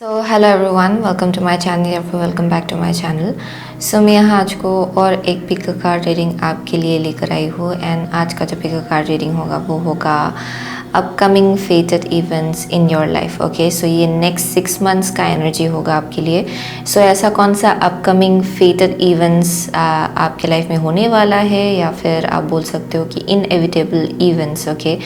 So hello everyone, welcome to my channel या फिर welcome back to my channel. So मैं यहाँ आज को और एक पिक कार्ड रीडिंग आपके लिए लेकर आई हूँ। एंड आज का जो पिक कार्ड रीडिंग होगा वो होगा upcoming fated events in your life. Okay, so ये नेक्स्ट 6 मंथ्स का एनर्जी होगा आपके लिए। सो ऐसा कौन सा अपकमिंग फेटेड इवेंट्स आपके लाइफ में होने वाला है, या फिर आप बोल सकते हो कि इनएविटेबल इवेंट्स। ओके,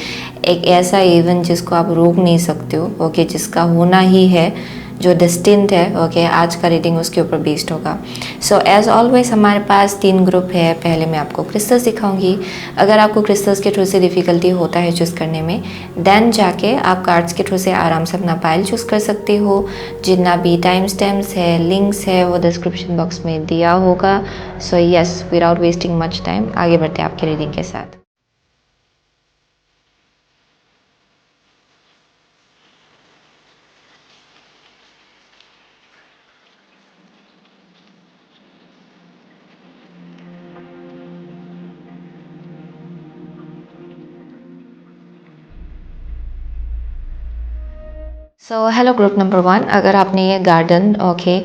एक ऐसा इवेंट जिसको आप रोक नहीं सकते हो, ओके, जिसका होना ही है, जो डिस्टिंट है। ओके, आज का रीडिंग उसके ऊपर बेस्ड होगा। सो एज ऑलवेज हमारे पास 3 ग्रुप है। पहले मैं आपको क्रिस्टल्स दिखाऊंगी। अगर आपको क्रिस्टल्स के थ्रू से डिफ़िकल्टी होता है चूज़ करने में, देन जाके आप कार्ड्स के थ्रू से आराम से अपना पाइल चूज़ कर सकते हो। जितना भी टाइम स्टैम्प्स है, लिंक्स है, वो डिस्क्रिप्शन बॉक्स में दिया होगा। So yes, without wasting much time आगे बढ़ते हैं आपके रीडिंग के साथ। सो हेलो ग्रुप नंबर 1, अगर आपने ये गार्डन ओके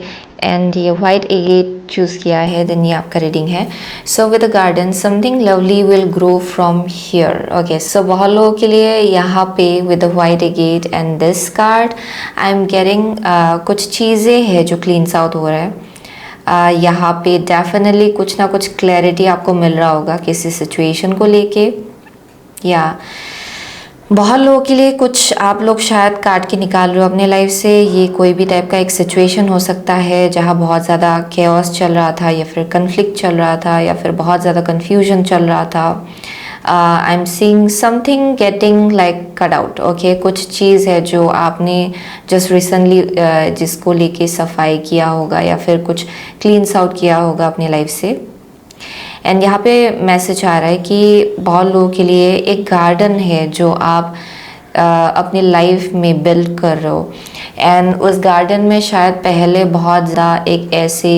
एंड ये वाइट एगेट चूज़ किया है, देन ये आपका रीडिंग है। So with the garden something lovely will grow from here. Okay, so बहुत लोगों के लिए यहाँ पे with the white agate and this card I am getting कुछ चीज़ें हैं जो क्लीन्स आउट हो रहा है। यहाँ पे डेफिनेटली कुछ ना कुछ क्लैरिटी आपको मिल रहा होगा किसी सिचुएशन को लेके, या बहुत लोगों के लिए कुछ आप लोग शायद काट के निकाल रहे हो अपने लाइफ से। ये कोई भी टाइप का एक सिचुएशन हो सकता है जहाँ बहुत ज़्यादा केओस चल रहा था, या फिर कन्फ्लिक्ट चल रहा था, या फिर बहुत ज़्यादा कन्फ्यूजन चल रहा था। आई am seeing something getting like cut out. Okay, कुछ चीज़ है जो आपने जस्ट रिसेंटली जिसको लेके सफाई किया होगा, या फिर कुछ क्लीन्स आउट किया होगा अपने लाइफ से। एंड यहाँ पे मैसेज आ रहा है कि बहुत लोगों के लिए एक गार्डन है जो आप अपनी लाइफ में बिल्ड कर रहे हो। एंड उस गार्डन में शायद पहले बहुत ज़्यादा एक ऐसे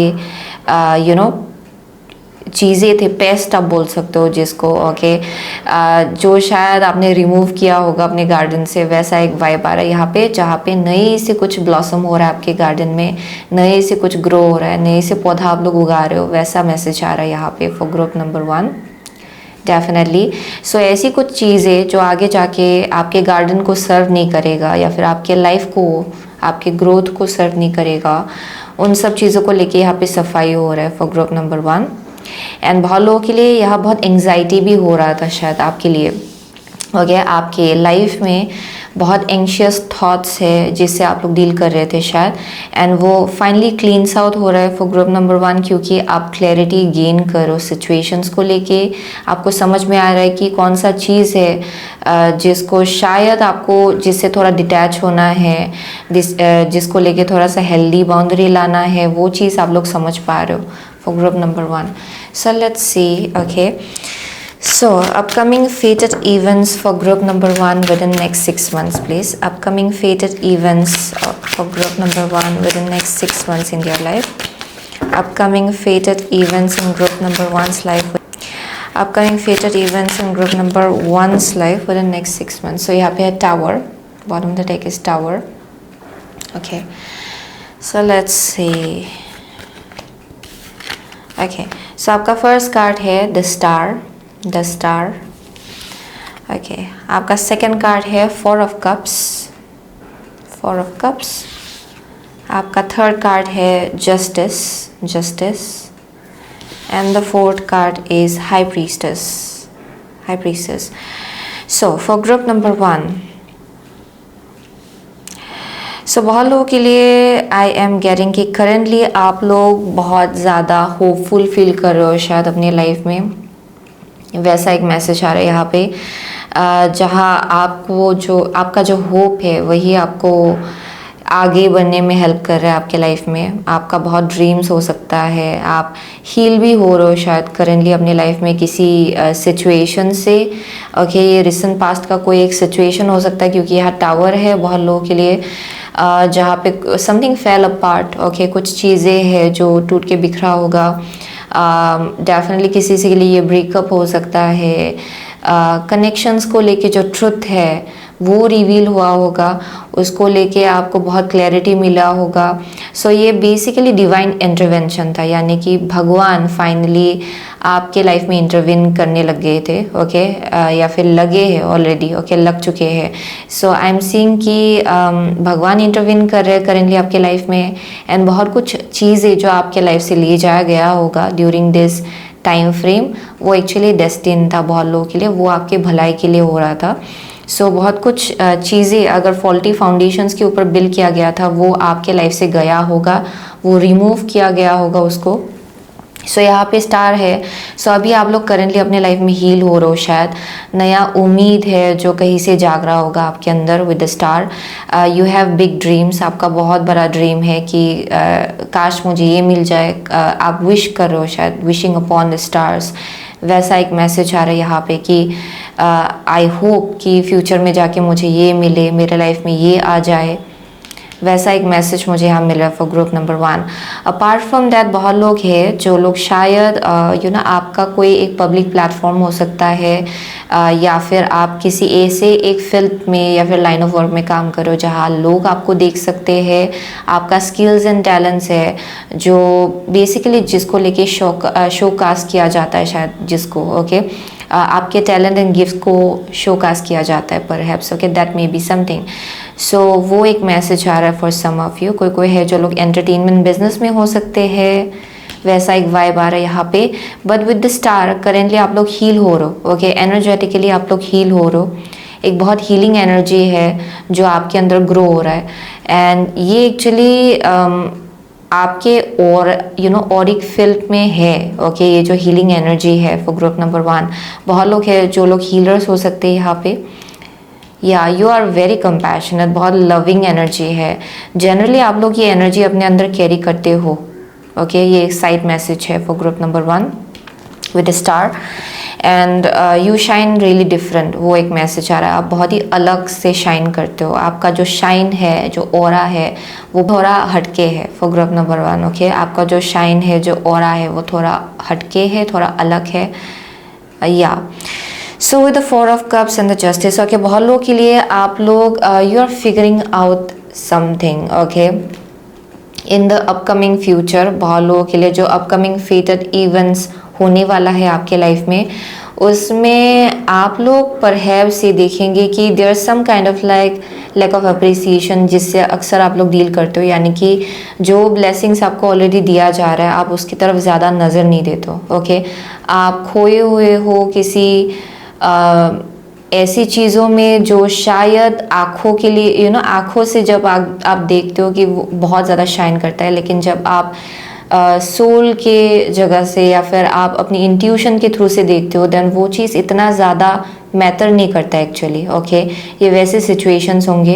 चीज़ें थे, पेस्ट आप बोल सकते हो जिसको, ओके, जो शायद आपने रिमूव किया होगा अपने गार्डन से। वैसा एक वाइब आ रहा है यहाँ पे, जहाँ पे नए से कुछ ब्लॉसम हो रहा है आपके गार्डन में, नए से कुछ ग्रो हो रहा है, नए से पौधा आप लोग उगा रहे हो। वैसा मैसेज आ रहा है यहाँ पे फॉर ग्रुप नंबर 1 डेफिनेटली। सो ऐसी कुछ चीज़ें जो आगे जाके आपके गार्डन को सर्व नहीं करेगा, या फिर आपके लाइफ को, आपके ग्रोथ को सर्व नहीं करेगा, उन सब चीज़ों को लेके यहाँ पे सफाई हो रहा है फॉर ग्रुप नंबर 1। एंड बहुत लोगों के लिए यहाँ बहुत एंग्जाइटी भी हो रहा था शायद आपके लिए। ओके, आपके लाइफ में बहुत एंशियस थॉट्स है जिससे आप लोग डील कर रहे थे शायद, एंड वो फाइनली क्लीन्स आउट हो रहा है फॉर ग्रुप नंबर 1, क्योंकि आप क्लैरिटी गेन करो सिचुएशंस को लेके। आपको समझ में आ रहा है कि कौन सा चीज़ है जिसको शायद आपको जिससे थोड़ा डिटैच होना है, जिसको लेके थोड़ा सा हेल्दी बाउंड्री लाना है, वो चीज़ आप लोग समझ पा रहे हो for group number 1. So let's see. Okay, so upcoming fated events for group number 1 within next 6 months, please. Upcoming fated events for group number 1 within next 6 months in their life. Upcoming fated events in group number 1's life. Upcoming fated events in group number 1's life within next 6 months. So यहाँ पे है tower. Bottom of the deck is tower. Okay, so let's see. Okay, so आपका first card है the star. Okay, आपका second card है 4 of cups. आपका third card है justice. And the fourth card is high priestess. So for group number 1, so बहुत लोगों के लिए आई एम गेटिंग कि करेंटली आप लोग बहुत ज़्यादा होपफुल फील कर रहे हो शायद अपनी लाइफ में। वैसा एक मैसेज आ रहा है यहाँ पे, जहाँ आपको जो आपका जो होप है वही आपको आगे बढ़ने में हेल्प कर रहा है आपके लाइफ में। आपका बहुत ड्रीम्स हो सकता है, आप हील भी हो रहे हो शायद करेंटली अपनी लाइफ में किसी सिचुएशन से। ओके, ये रिसेंट पास्ट का कोई एक सिचुएशन हो सकता है, क्योंकि यहाँ टावर है बहुत लोगों के लिए, जहाँ पे समथिंग फेल अपार्ट। ओके, कुछ चीज़ें हैं जो टूट के बिखरा होगा। डेफिनेटली किसी से के लिए ये ब्रेकअप हो सकता है। कनेक्शंस को लेके जो ट्रुथ है वो रिवील हुआ होगा, उसको लेके आपको बहुत क्लैरिटी मिला होगा। सो ये बेसिकली डिवाइन इंटरवेंशन था, यानी कि भगवान फाइनली आपके लाइफ में इंटरवीन करने लग गए थे, ओके या फिर लगे हैं ऑलरेडी, ओके लग चुके हैं। सो आई एम सीइंग कि भगवान इंटरवीन कर रहे हैं करेंटली आपके लाइफ में, एंड बहुत कुछ चीज़ें जो आपके लाइफ से ले जाया गया होगा ड्यूरिंग दिस टाइम फ्रेम, वो एक्चुअली डेस्टिन था बहुत लोगों के लिए, वो आपके भलाई के लिए हो रहा था। सो बहुत कुछ चीज़ें अगर फॉल्टी फाउंडेशंस के ऊपर बिल्ड किया गया था वो आपके लाइफ से गया होगा, वो रिमूव किया गया होगा उसको। सो यहाँ पे स्टार है। सो अभी आप लोग करेंटली अपने लाइफ में हील हो रहे हो, शायद नया उम्मीद है जो कहीं से जाग रहा होगा आपके अंदर with the star. You have big dreams, आपका बहुत बड़ा ड्रीम है कि काश मुझे ये मिल जाए, आप विश कर रहे हो शायद, विशिंग अपॉन द स्टार्स। वैसा एक मैसेज आ रहा है यहाँ पे कि आई होप कि फ्यूचर में जाके मुझे ये मिले, मेरे लाइफ में ये आ जाए, वैसा एक मैसेज मुझे यहाँ मिल रहा है for group number 1। Apart from that बहुत लोग हैं जो लोग शायद आपका कोई एक पब्लिक प्लेटफॉर्म हो सकता है, या फिर आप किसी ऐसे एक फील्ड में या फिर लाइन ऑफ वर्क में काम करो जहाँ लोग आपको देख सकते हैं, आपका स्किल्स एंड टैलेंट्स है जो बेसिकली जिसको लेके शोकास्ट किया जाता है, शायद जिसको ओके आपके टैलेंट एंड गिफ्ट को शोकास्ट किया जाता है perhaps, okay that may be something. So वो एक मैसेज आ रहा है फॉर सम ऑफ यू। कोई है जो लोग एंटरटेनमेंट बिजनेस में हो सकते हैं, वैसा एक वाइब आ रहा है यहाँ पे। But with the star currently आप लोग हील हो रहे हो, ओके एनर्जेटिकली आप लोग हील हो रहे हो, एक बहुत हीलिंग एनर्जी है जो आपके अंदर ग्रो हो रहा है। एंड ये एक्चुअली आपके और और एक फील्ड में है, ओके ये जो हीलिंग एनर्जी है फॉर ग्रुप नंबर 1। बहुत लोग हैं जो लोग हीलर्स हो सकते हैं यहाँ पे, या यू आर वेरी कंपैशनेट, बहुत लविंग एनर्जी है। जनरली आप लोग ये एनर्जी अपने अंदर कैरी करते हो, ओके ये एक साइड मैसेज है for group number 1 with star. And you shine really different, वो एक मैसेज आ रहा है, आप बहुत ही अलग से शाइन करते हो, आपका जो शाइन है, जो ऑरा है वो थोड़ा हटके है फॉर ग्रुप नंबर 1, ओके आपका जो शाइन है, जो ऑरा है वो थोड़ा हटके है, थोड़ा अलग है, या so with the 4 of cups and the justice, okay बहुत लोगों के लिए आप लोग you are figuring out something, okay in the upcoming future. बहुत लोगों के लिए जो अपकमिंग फेटेड इवेंट्स होने वाला है आपके लाइफ में, उसमें आप लोग परहैप्स ये देखेंगे कि there some kind of like lack of appreciation, जिससे अक्सर आप लोग डील करते हो, यानी कि जो ब्लेसिंग्स आपको ऑलरेडी दिया जा रहा है आप उसकी तरफ ज़्यादा नज़र नहीं देते हो, ओके आप खोए हुए हो किसी ऐसी चीज़ों में जो शायद आँखों के लिए आँखों से जब आप देखते हो कि वो बहुत ज़्यादा शाइन करता है, लेकिन जब आप सोल के जगह से या फिर आप अपनी इंट्यूशन के थ्रू से देखते हो, देन वो चीज़ इतना ज़्यादा मैटर नहीं करता एक्चुअली, ओके ये वैसे सिचुएशंस होंगे,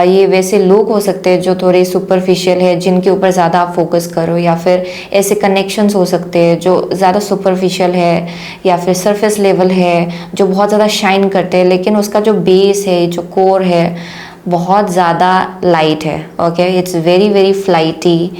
ये वैसे लोग हो सकते हैं जो थोड़े सुपरफिशियल है, जिनके ऊपर ज़्यादा आप फोकस करो, या फिर ऐसे कनेक्शंस हो सकते हैं जो ज़्यादा सुपरफिशियल है या फिर सरफेस लेवल है, जो बहुत ज़्यादा शाइन करते हैं, लेकिन उसका जो बेस है, जो कोर है बहुत ज़्यादा लाइट है, okay it's very very flighty,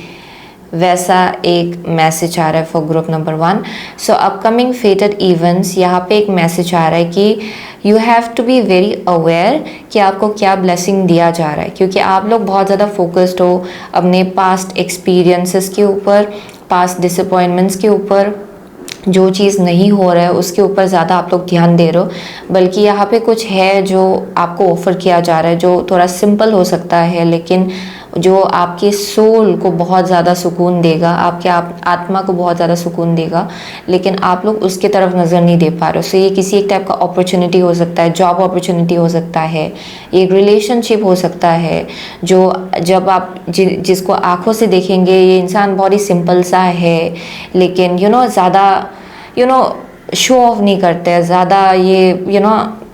वैसा एक मैसेज आ रहा है for group number 1। So upcoming fated events, यहाँ पे एक मैसेज आ रहा है कि you have to be very aware कि आपको क्या ब्लेसिंग दिया जा रहा है, क्योंकि आप लोग बहुत ज़्यादा फोकस्ड हो अपने पास्ट एक्सपीरियंसेस के ऊपर, पास्ट डिसअपॉइंटमेंट्स के ऊपर, जो चीज़ नहीं हो रहा है उसके ऊपर ज़्यादा आप लोग ध्यान दे रहे हो। बल्कि यहाँ पे कुछ है जो आपको ऑफ़र किया जा रहा है जो थोड़ा सिंपल हो सकता है, लेकिन जो आपके सोल को बहुत ज़्यादा सुकून देगा, आपके आत्मा को बहुत ज़्यादा सुकून देगा, लेकिन आप लोग उसके तरफ नज़र नहीं दे पा रहे हो। सो ये किसी एक टाइप का अपॉर्चुनिटी हो सकता है, जॉब अपॉर्चुनिटी हो सकता है, एक रिलेशनशिप हो सकता है, जो जब आप जिसको आँखों से देखेंगे ये इंसान बहुत ही सिंपल सा है, लेकिन ज़्यादा शो ऑफ नहीं करते हैं ज़्यादा, ये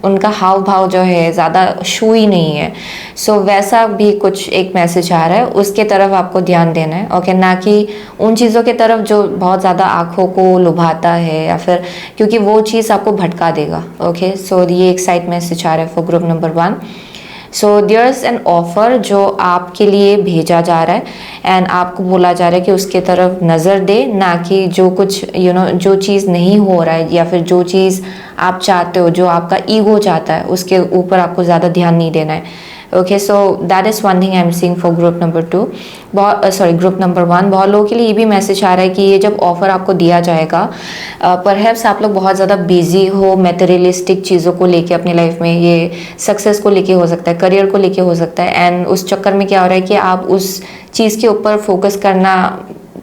उनका हाव भाव जो है ज़्यादा शो ही नहीं है। सो वैसा भी कुछ एक मैसेज आ रहा है, उसके तरफ आपको ध्यान देना है, ओके ना कि उन चीज़ों के तरफ जो बहुत ज़्यादा आँखों को लुभाता है, या फिर क्योंकि वो चीज़ आपको भटका देगा, ओके सो ये एक साइड मैसेज आ रहा है for group number 1। So there's N offer जो आपके लिए भेजा जा रहा है, एंड आपको बोला जा रहा है कि उसके तरफ नज़र दे, ना कि जो कुछ जो चीज़ नहीं हो रहा है या फिर जो चीज़ आप चाहते हो, जो आपका ईगो चाहता है, उसके ऊपर आपको ज़्यादा ध्यान नहीं देना है। Okay, so that is one thing I am seeing for group number 2। Group number 1, बहुत लोगों के लिए ये भी मैसेज आ रहा है कि ये जब ऑफर आपको दिया जाएगा, परहैप्स आप लोग बहुत ज़्यादा बिजी हो मटेरियलिस्टिक चीज़ों को लेके अपनी लाइफ में, ये सक्सेस को लेके हो सकता है, करियर को लेके हो सकता है, एंड उस चक्कर में क्या हो रहा है कि आप उस चीज़ के ऊपर फोकस करना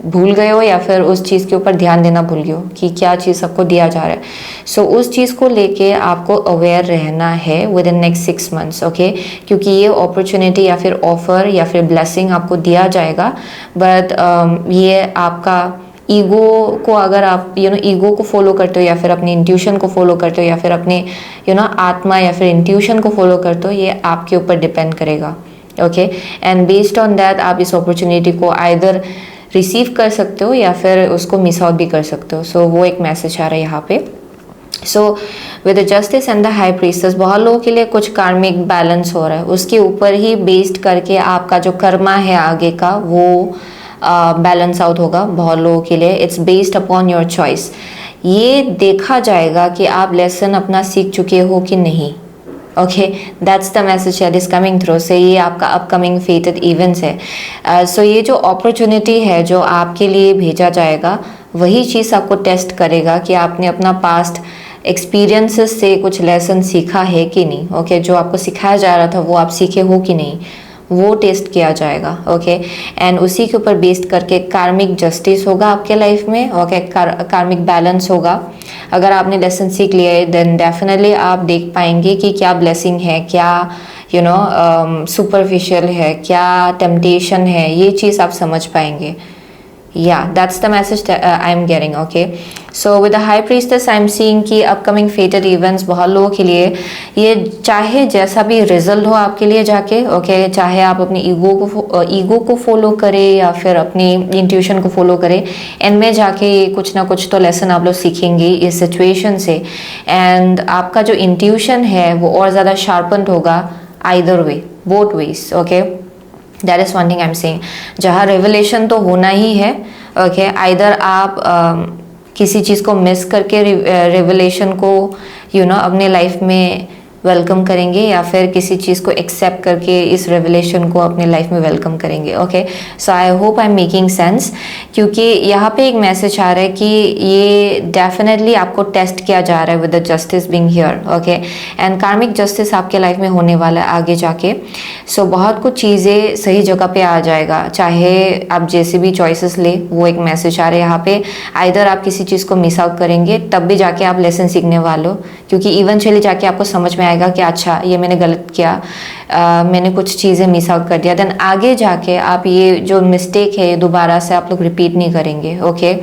भूल गए हो, या फिर उस चीज़ के ऊपर ध्यान देना भूल गए हो कि क्या चीज़ आपको दिया जा रहा है। सो उस चीज़ को लेके आपको अवेयर रहना है with in next 6 months, okay, क्योंकि ये अपॉर्चुनिटी या फिर ऑफर या फिर ब्लेसिंग आपको दिया जाएगा, बट ये आपका ईगो को, अगर आप ईगो को फॉलो करते हो या फिर अपनी इंट्यूशन को फॉलो करते हो या फिर अपने आत्मा या फिर इंट्यूशन को फॉलो करते हो, ये आपके ऊपर डिपेंड करेगा। Okay, and based on that आप इस अपॉर्चुनिटी को आइदर रिसीव कर सकते हो या फिर उसको मिस आउट भी कर सकते हो। सो वो एक मैसेज आ रहा है यहाँ पे। सो with the justice and the high priestess, बहुत लोगों के लिए कुछ कार्मिक बैलेंस हो रहा है, उसके ऊपर ही बेस्ड करके आपका जो कर्मा है आगे का, वो बैलेंस आउट होगा बहुत लोगों के लिए। It's based upon your choice. ये देखा जाएगा कि आप लेसन अपना सीख चुके हो कि नहीं। Okay, that's the message that is coming through. से ये आपका अपकमिंग फेटेड इवेंट्स है। सो ये जो अपॉर्चुनिटी है जो आपके लिए भेजा जाएगा, वही चीज़ आपको टेस्ट करेगा कि आपने अपना पास्ट एक्सपीरियंसेस से कुछ लेसन सीखा है कि नहीं। ओके, जो आपको सिखाया जा रहा था वो आप सीखे हो कि नहीं, वो टेस्ट किया जाएगा। ओके, एंड उसी के ऊपर बेस्ड करके कार्मिक जस्टिस होगा आपके लाइफ में। ओके, कार्मिक बैलेंस होगा। अगर आपने लेसन सीख लिया है, देन डेफिनेटली आप देख पाएंगे कि क्या ब्लेसिंग है, क्या सुपरफिशियल है, क्या टेम्पटेशन है, ये चीज़ आप समझ पाएंगे। Yeah, that's the message that I'm getting. Okay, so with the high priestess I'm seeing कि upcoming fated events बहुत लोगों के लिए, ये चाहे जैसा भी रिजल्ट हो आपके लिए जाके, ओके, चाहे आप अपनी ईगो को फॉलो करें या फिर अपनी इंट्यूशन को फॉलो करें, एंड में जाके कुछ ना कुछ तो लेसन आप लोग सीखेंगे इस सिचुएशन से, एंड आपका जो इंट्यूशन है वो और ज़्यादा शार्पन होगा, either way, both ways. Okay, that is one thing I am saying. जहाँ रेवलेशन तो होना ही है। ओके, आइदर आप किसी चीज़ को मिस करके रेवलेशन को अपने लाइफ में वेलकम करेंगे, या फिर किसी चीज़ को एक्सेप्ट करके इस रेवलेशन को अपने लाइफ में वेलकम करेंगे। Okay, so I hope I am making sense, क्योंकि यहाँ पे एक मैसेज आ रहा है कि ये डेफिनेटली आपको टेस्ट किया जा रहा है with the justice being here. Okay, and कार्मिक जस्टिस आपके लाइफ में होने वाला है आगे जाके। सो बहुत कुछ चीज़ें सही जगह पे आ जाएगा, चाहे आप जैसे भी चॉइसेस ले, वो एक मैसेज आ रहा है यहाँ पे। आइदर आप किसी चीज़ को मिस आउट करेंगे, तब भी जाके आप लेसन सीखने वाले हो, क्योंकि इवेंचुअली जाके आपको समझ में आएगा कि अच्छा ये मैंने गलत किया, मैंने कुछ चीज़ें मिस आउट कर दिया। देन आगे जाके आप ये जो मिस्टेक है दोबारा से आप लोग रिपीट नहीं करेंगे। ओके,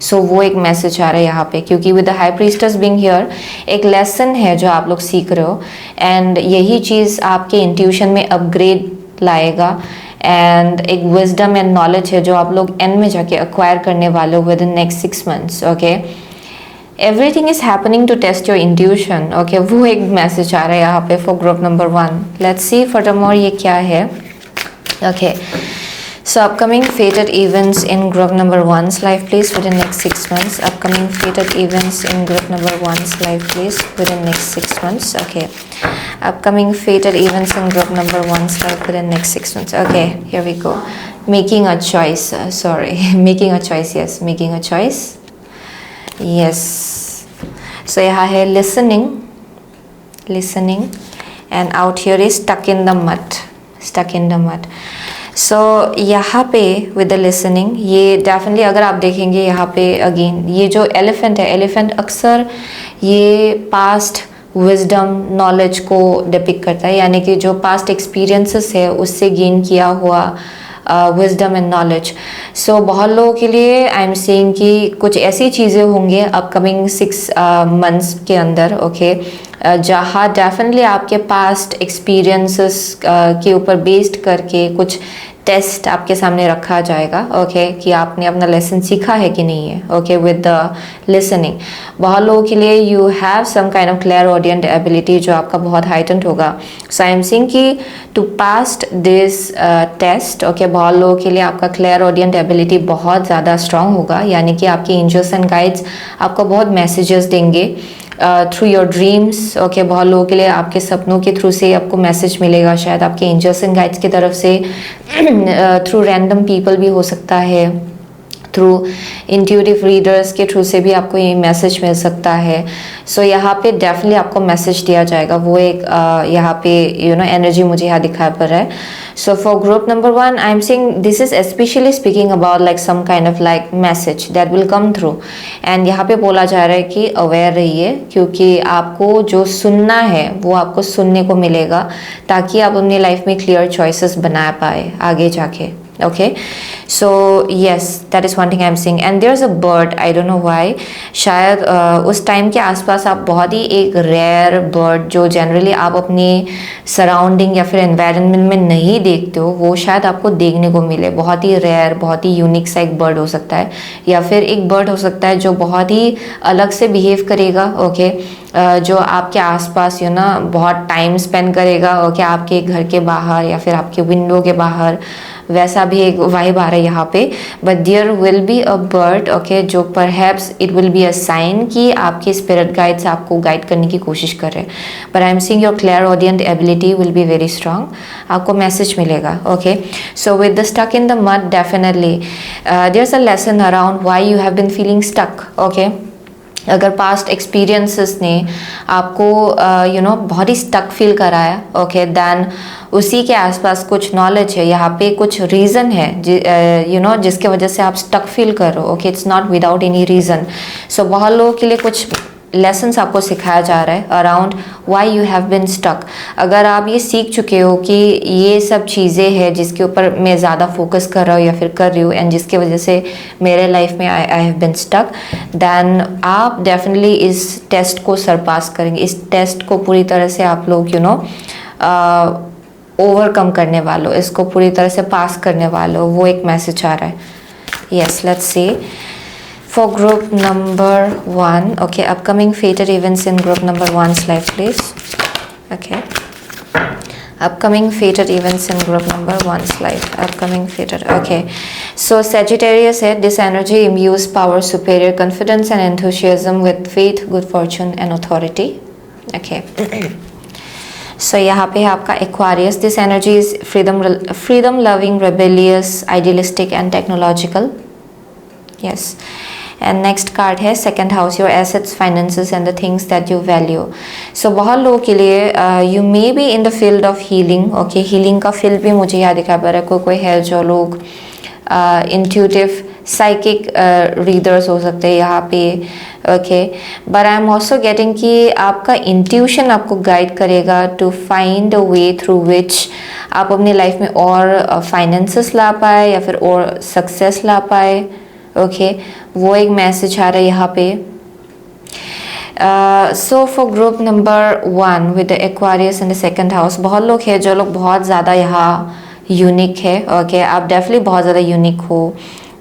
सो वो एक मैसेज आ रहा है यहाँ पे, क्योंकि with the high priestess being here एक लेसन है जो आप लोग सीख रहे हो, एंड यही चीज़ आपके इंट्यूशन में अपग्रेड लाएगा, एंड एक विजडम एंड नॉलेज है जो आप लोग एंड में जाके एक्वायर करने वाले हो within next 6 months. Okay, everything is happening to test your intuition. Okay, वो एक मैसेज आ रहा है यहाँ पे for group number 1। Let's see furthermore ये क्या है। Okay, so upcoming fated events in group number 1's life please within next 6 months. Upcoming fated events in group number 1's life please within next 6 months. Okay, upcoming fated events in group number 1's life within next 6 months. Okay, here we go. Making a choice. Making a choice. Yes, making a choice. Yes, so यहाँ है listening, and out here is stuck in the mud. सो यहाँ पे with the listening, ये definitely अगर आप देखेंगे यहाँ पे अगेन ये जो एलिफेंट है, एलिफेंट अक्सर ये पास्ट विजडम नॉलेज को डिपिक्ट करता है, यानी कि जो पास्ट एक्सपीरियंसेस है उससे गेन किया हुआ विजडम एंड नॉलेज। सो बहुत लोगों के लिए आई एम सेइंग कि कुछ ऐसी चीज़ें होंगे अपकमिंग 6 मंथ्स के अंदर। ओके, जहाँ डेफिनेटली आपके पास्ट एक्सपीरियंसेस के ऊपर बेस्ड करके कुछ टेस्ट आपके सामने रखा जाएगा। ओके, कि आपने अपना लेसन सीखा है कि नहीं है। ओके, विद द लिसनिंग बहुत लोगों के लिए you have some kind of clairaudient ability जो आपका बहुत हाइटेंड होगा। सो आई एम सेइंग कि to pass this test, okay, बहुत लोगों के लिए आपका क्लियर ऑडियंट एबिलिटी बहुत ज़्यादा स्ट्रांग होगा, यानी कि आपके एंजल्स एंड गाइड्स आपको बहुत मैसेजेस देंगे थ्रू योर ड्रीम्स। ओके, बहुत लोगों के लिए आपके सपनों के थ्रू से आपको मैसेज मिलेगा, शायद आपके एंजल्स एंड गाइड्स की तरफ से, थ्रू रैंडम पीपल भी हो सकता है, थ्रू इंट्यूटिव रीडर्स के थ्रू से भी आपको ये मैसेज मिल सकता है। सो यहाँ पे डेफिनेटली आपको मैसेज दिया जाएगा, वो एक यहाँ पे एनर्जी मुझे यहाँ दिखाई पड़ रहा है। So for group number 1 I am saying this is specially speaking about like some kind of like message that will come through. And यहाँ पे बोला जा रहा है कि अवेयर रहिए, क्योंकि आपको जो सुनना है वो आपको सुनने को मिलेगा, ताकि आप अपनी लाइफ में क्लियर चॉइसेस बना पाए आगे जाके। Okay, so yes, that is one thing I'm seeing, and there's a bird, I don't know why, शायद उस टाइम के आसपास आप बहुत ही एक रेयर बर्ड जो जनरली आप अपनी सराउंडिंग या फिर एनवायरनमेंट में नहीं देखते हो, वो शायद आपको देखने को मिले। बहुत ही रेयर, बहुत ही यूनिक सा एक बर्ड हो सकता है, या फिर एक बर्ड हो सकता है जो बहुत ही अलग से बिहेव करेगा। ओके, जो आपके आसपास बहुत टाइम स्पेंड करेगा, ओके, आपके घर के बाहर या फिर आपके विंडो के बाहर, वैसा भी एक वाइब आ रहा है यहाँ पे। But there will be a bird, okay, जो perhaps it will be a sign कि आपके स्पिरिट गाइड्स आपको गाइड करने की कोशिश कर रहे हैं। But I am seeing your clairaudient ability will be very strong, आपको मैसेज मिलेगा। Okay, so with the stuck in the mud, definitely there is a lesson around why you have been feeling stuck. Okay, अगर past experiences ने आपको बहुत ही stuck feel कराया, okay, then उसी के आसपास कुछ नॉलेज है, यहाँ पे कुछ रीज़न है जिसके वजह से आप स्टक फील कर रहे हो। Okay, it's not without any reason. So बहुत लोगों के लिए कुछ लेसन्स आपको सिखाया जा रहा है around why you have been stuck. अगर आप ये सीख चुके हो कि ये सब चीज़ें हैं जिसके ऊपर मैं ज़्यादा फोकस कर रहा हूँ या फिर कर रही हूँ, एंड जिसके वजह से मेरे लाइफ में I have been stuck, then आप डेफिनेटली इस टेस्ट को सरपास करेंगे। इस टेस्ट को पूरी तरह से आप लोग ओवरकम करने वालों, इसको पूरी तरह से पास करने वालों, वो एक मैसेज आ रहा है। Yes, let's see for group number 1, okay, upcoming fated events in group number 1's life, please. Okay, upcoming fated events in group number 1's life, upcoming fated. Okay, so Sagittarius said this energy imbues power, superior confidence and enthusiasm with faith, good fortune and authority. Okay. So यहाँ पे है आपका Aquarius. This energy is freedom loving, rebellious, idealistic and technological. Yes. And next card है second house, your assets, finances and the things that you value. So बहुत लोगों के लिए you may be in the field of healing. Okay, healing का field भी मुझे यहाँ दिखा पड़ रहा है। कोई है जो लोग intuitive psychic readers हो सकते हैं यहाँ पे। Okay, but I am also getting कि आपका इंट्यूशन आपको गाइड करेगा to find a way through which आप अपनी लाइफ में और फाइनेंसेस ला पाए या फिर और सक्सेस ला पाए। ओके, वो एक मैसेज आ रहा है यहाँ पे। सो for group number 1 with the Aquarius in the second house, बहुत लोग हैं जो लोग बहुत ज़्यादा यहाँ यूनिक है। ओके, आप डेफिनेटली बहुत ज़्यादा यूनिक हो,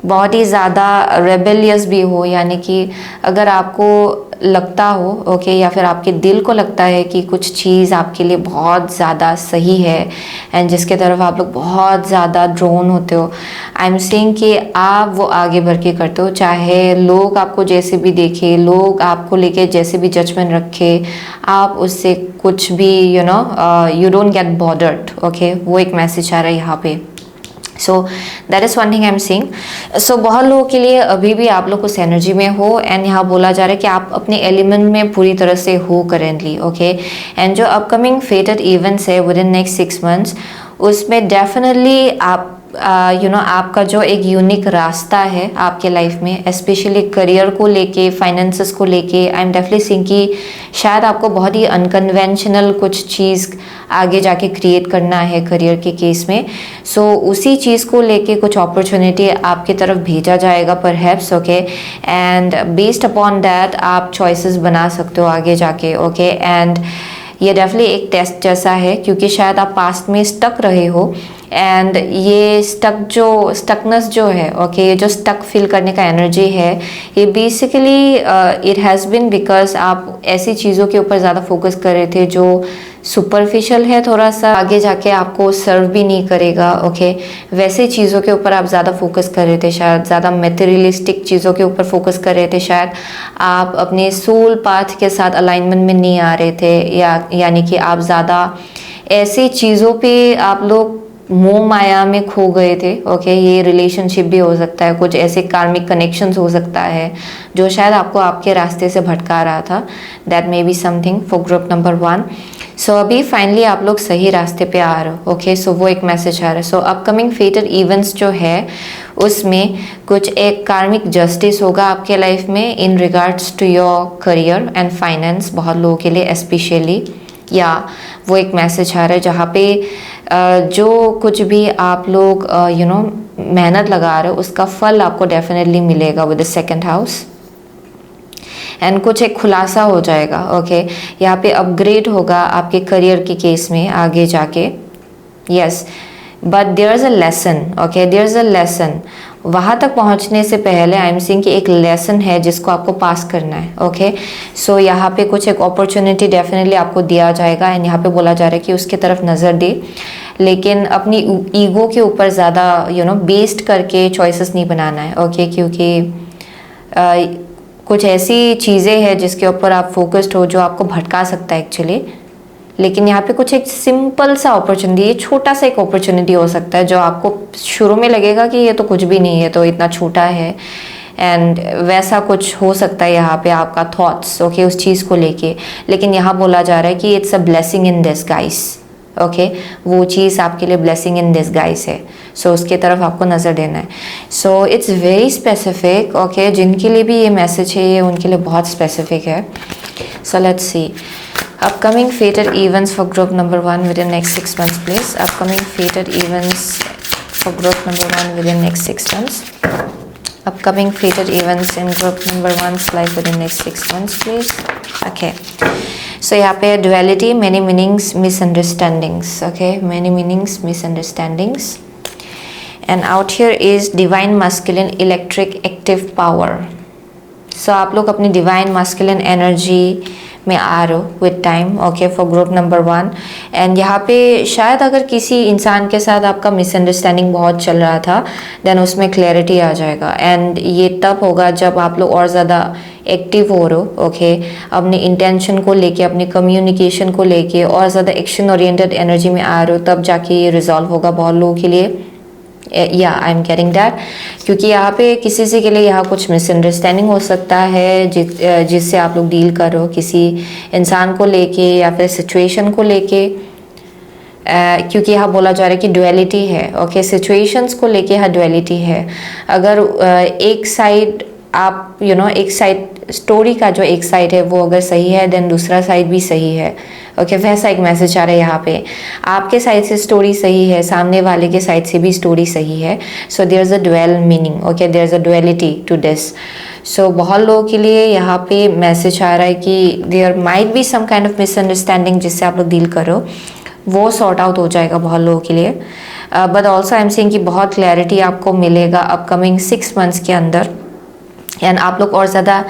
बहुत ही ज़्यादा रेबेलियस भी हो, यानी कि अगर आपको लगता हो, ओके, या फिर आपके दिल को लगता है कि कुछ चीज़ आपके लिए बहुत ज़्यादा सही है एंड जिसके तरफ आप लोग बहुत ज़्यादा ड्रोन होते हो, आई एम सेइंग कि आप वो आगे बढ़ के करते हो, चाहे लोग आपको जैसे भी देखे, लोग आपको लेके जैसे भी जजमेंट रखे, आप उससे कुछ भी you don't get bothered. Okay, वो एक मैसेज आ रहा है यहाँ पे। So that is one thing I am seeing. So बहुत लोगों के लिए अभी भी आप लोग उस एनर्जी में हो एंड यहाँ बोला जा रहा है कि आप अपने एलिमेंट में पूरी तरह से हो करेंटली। ओके, एंड जो अपकमिंग फेटेड इवेंट्स है विद इन नेक्स्ट 6 मंथ्स, उसमें डेफिनेटली आप आपका जो एक यूनिक रास्ता है आपके लाइफ में, स्पेशली करियर को लेके, फाइनेंसेस को लेके, आई एम डेफिनेटली सीइंग कि शायद आपको बहुत ही अनकन्वेंशनल कुछ चीज़ आगे जाके क्रिएट करना है करियर के केस में। सो उसी चीज़ को लेके कुछ अपॉर्चुनिटी आपकी तरफ भेजा जाएगा perhaps. Okay, and based upon that आप चॉइसेस बना सकते हो आगे जाके। ओके, एंड ये डेफिनेटली एक टेस्ट जैसा है, क्योंकि शायद आप पास्ट में स्टक रहे हो एंड ये स्टकनेस जो है, ओके, ये जो स्टक फील करने का एनर्जी है, ये basically it has been because आप ऐसी चीज़ों के ऊपर ज़्यादा फोकस कर रहे थे जो सुपरफिशियल है थोड़ा सा, आगे जाके आपको सर्व भी नहीं करेगा। ओके, वैसे चीज़ों के ऊपर आप ज़्यादा फोकस कर रहे थे शायद, ज़्यादा मटेरियलिस्टिक चीज़ों के ऊपर फोकस कर रहे थे शायद, आप अपने सोल पाथ के साथ अलाइनमेंट में नहीं आ रहे थे, या यानी कि आप ज़्यादा ऐसी चीज़ों पे आप लोग मोह माया में खो गए थे। ओके, ये रिलेशनशिप भी हो सकता है, कुछ ऐसे कार्मिक कनेक्शंस हो सकता है जो शायद आपको आपके रास्ते से भटका रहा था। That may be something for group number 1। सो अभी फाइनली आप लोग सही रास्ते पे आ रहे हो। ओके, सो वो एक मैसेज आ रहा है। सो अपकमिंग फेटेड इवेंट्स जो है उसमें कुछ एक कार्मिक जस्टिस होगा आपके लाइफ में in regards to your career and finance, बहुत लोगों के लिए स्पेशली। या वो एक मैसेज आ रहा है जहाँ पे जो कुछ भी आप लोग मेहनत लगा रहे हो उसका फल आपको डेफिनेटली मिलेगा with the second house, and कुछ एक खुलासा हो जाएगा। ओके, यहाँ पे अपग्रेड होगा आपके करियर के केस में आगे जाके। Yes, but there is a lesson. Okay, there is a lesson. वहाँ तक पहुँचने से पहले आई एम सीइंग कि एक लेसन है जिसको आपको पास करना है। ओके, सो यहाँ पे कुछ एक अपॉर्चुनिटी डेफिनेटली आपको दिया जाएगा, एंड यहाँ पे बोला जा रहा है कि उसकी तरफ नज़र दे, लेकिन अपनी ईगो के ऊपर ज़्यादा बेस्ड करके चॉइसेस नहीं बनाना है। ओके, क्योंकि कुछ ऐसी चीज़ें हैं जिसके ऊपर आप फोकस्ड हो जो आपको भटका सकता है एक्चुअली, लेकिन यहाँ पे कुछ एक सिंपल सा अपॉर्चुनिटी, ये छोटा सा एक अपॉर्चुनिटी हो सकता है जो आपको शुरू में लगेगा कि ये तो कुछ भी नहीं है, तो इतना छोटा है, एंड वैसा कुछ हो सकता है यहाँ पे आपका थॉट्स। ओके, उस चीज़ को लेके, लेकिन यहाँ बोला जा रहा है कि it's a blessing in disguise. Okay, वो चीज़ आपके लिए ब्लेसिंग इन डिस्गाइज है। सो उसके तरफ आपको नज़र देना है। So it's very specific. Okay, जिनके लिए भी ये मैसेज है ये उनके लिए बहुत स्पेसिफिक है। सो let's C upcoming fated events for group number 1 within next 6 months, please. Upcoming fated events for group number 1 within next 6 months. Upcoming fated events in group number 1's life within next 6 months, please. Okay. So यहाँ पे duality, many meanings, misunderstandings. Okay, many meanings, misunderstandings. And out here is divine masculine electric active power. So आप लोग अपनी divine masculine energy में आ रहे हो with time. Okay, for group number 1। And यहाँ पे शायद अगर किसी इंसान के साथ आपका मिसअंडरस्टैंडिंग बहुत चल रहा था, देन उसमें क्लैरिटी आ जाएगा, एंड ये तब होगा जब आप लोग और ज़्यादा एक्टिव हो रहे हो। ओके, अपनी इंटेंशन को लेके, अपनी कम्युनिकेशन को लेके और ज़्यादा एक्शन ओरिएंटेड एनर्जी में आ रहे हो, तब जाके ये रिजॉल्व होगा बहुत लोगों के लिए। या आई एम गेटिंग दैट, क्योंकि यहाँ पे किसी से के लिए यहाँ कुछ मिसअंडरस्टैंडिंग हो सकता है जिससे आप लोग डील कर रहे हो, किसी इंसान को लेके या फिर सिचुएशन को लेके, क्योंकि यहाँ बोला जा रहा है कि डुअलिटी है। ओके, सिचुएशंस को लेके यहाँ डुअलिटी है। अगर एक साइड आप एक साइड स्टोरी का जो एक साइड है वो अगर सही है, देन दूसरा साइड भी सही है। ओके, वैसा एक मैसेज आ रहा है यहाँ पे। आपके साइड से स्टोरी सही है, सामने वाले के साइड से भी स्टोरी सही है। So there is a dual meaning. Okay, there is a duality to this. So बहुत लोगों के लिए यहाँ पे मैसेज आ रहा है कि there might be some kind of misunderstanding जिससे आप लोग डील करो, वो सॉर्ट आउट हो जाएगा बहुत लोगों के लिए। But also I am saying कि बहुत क्लैरिटी आपको मिलेगा अपकमिंग 6 मंथ्स के अंदर, एंड आप लोग और ज़्यादा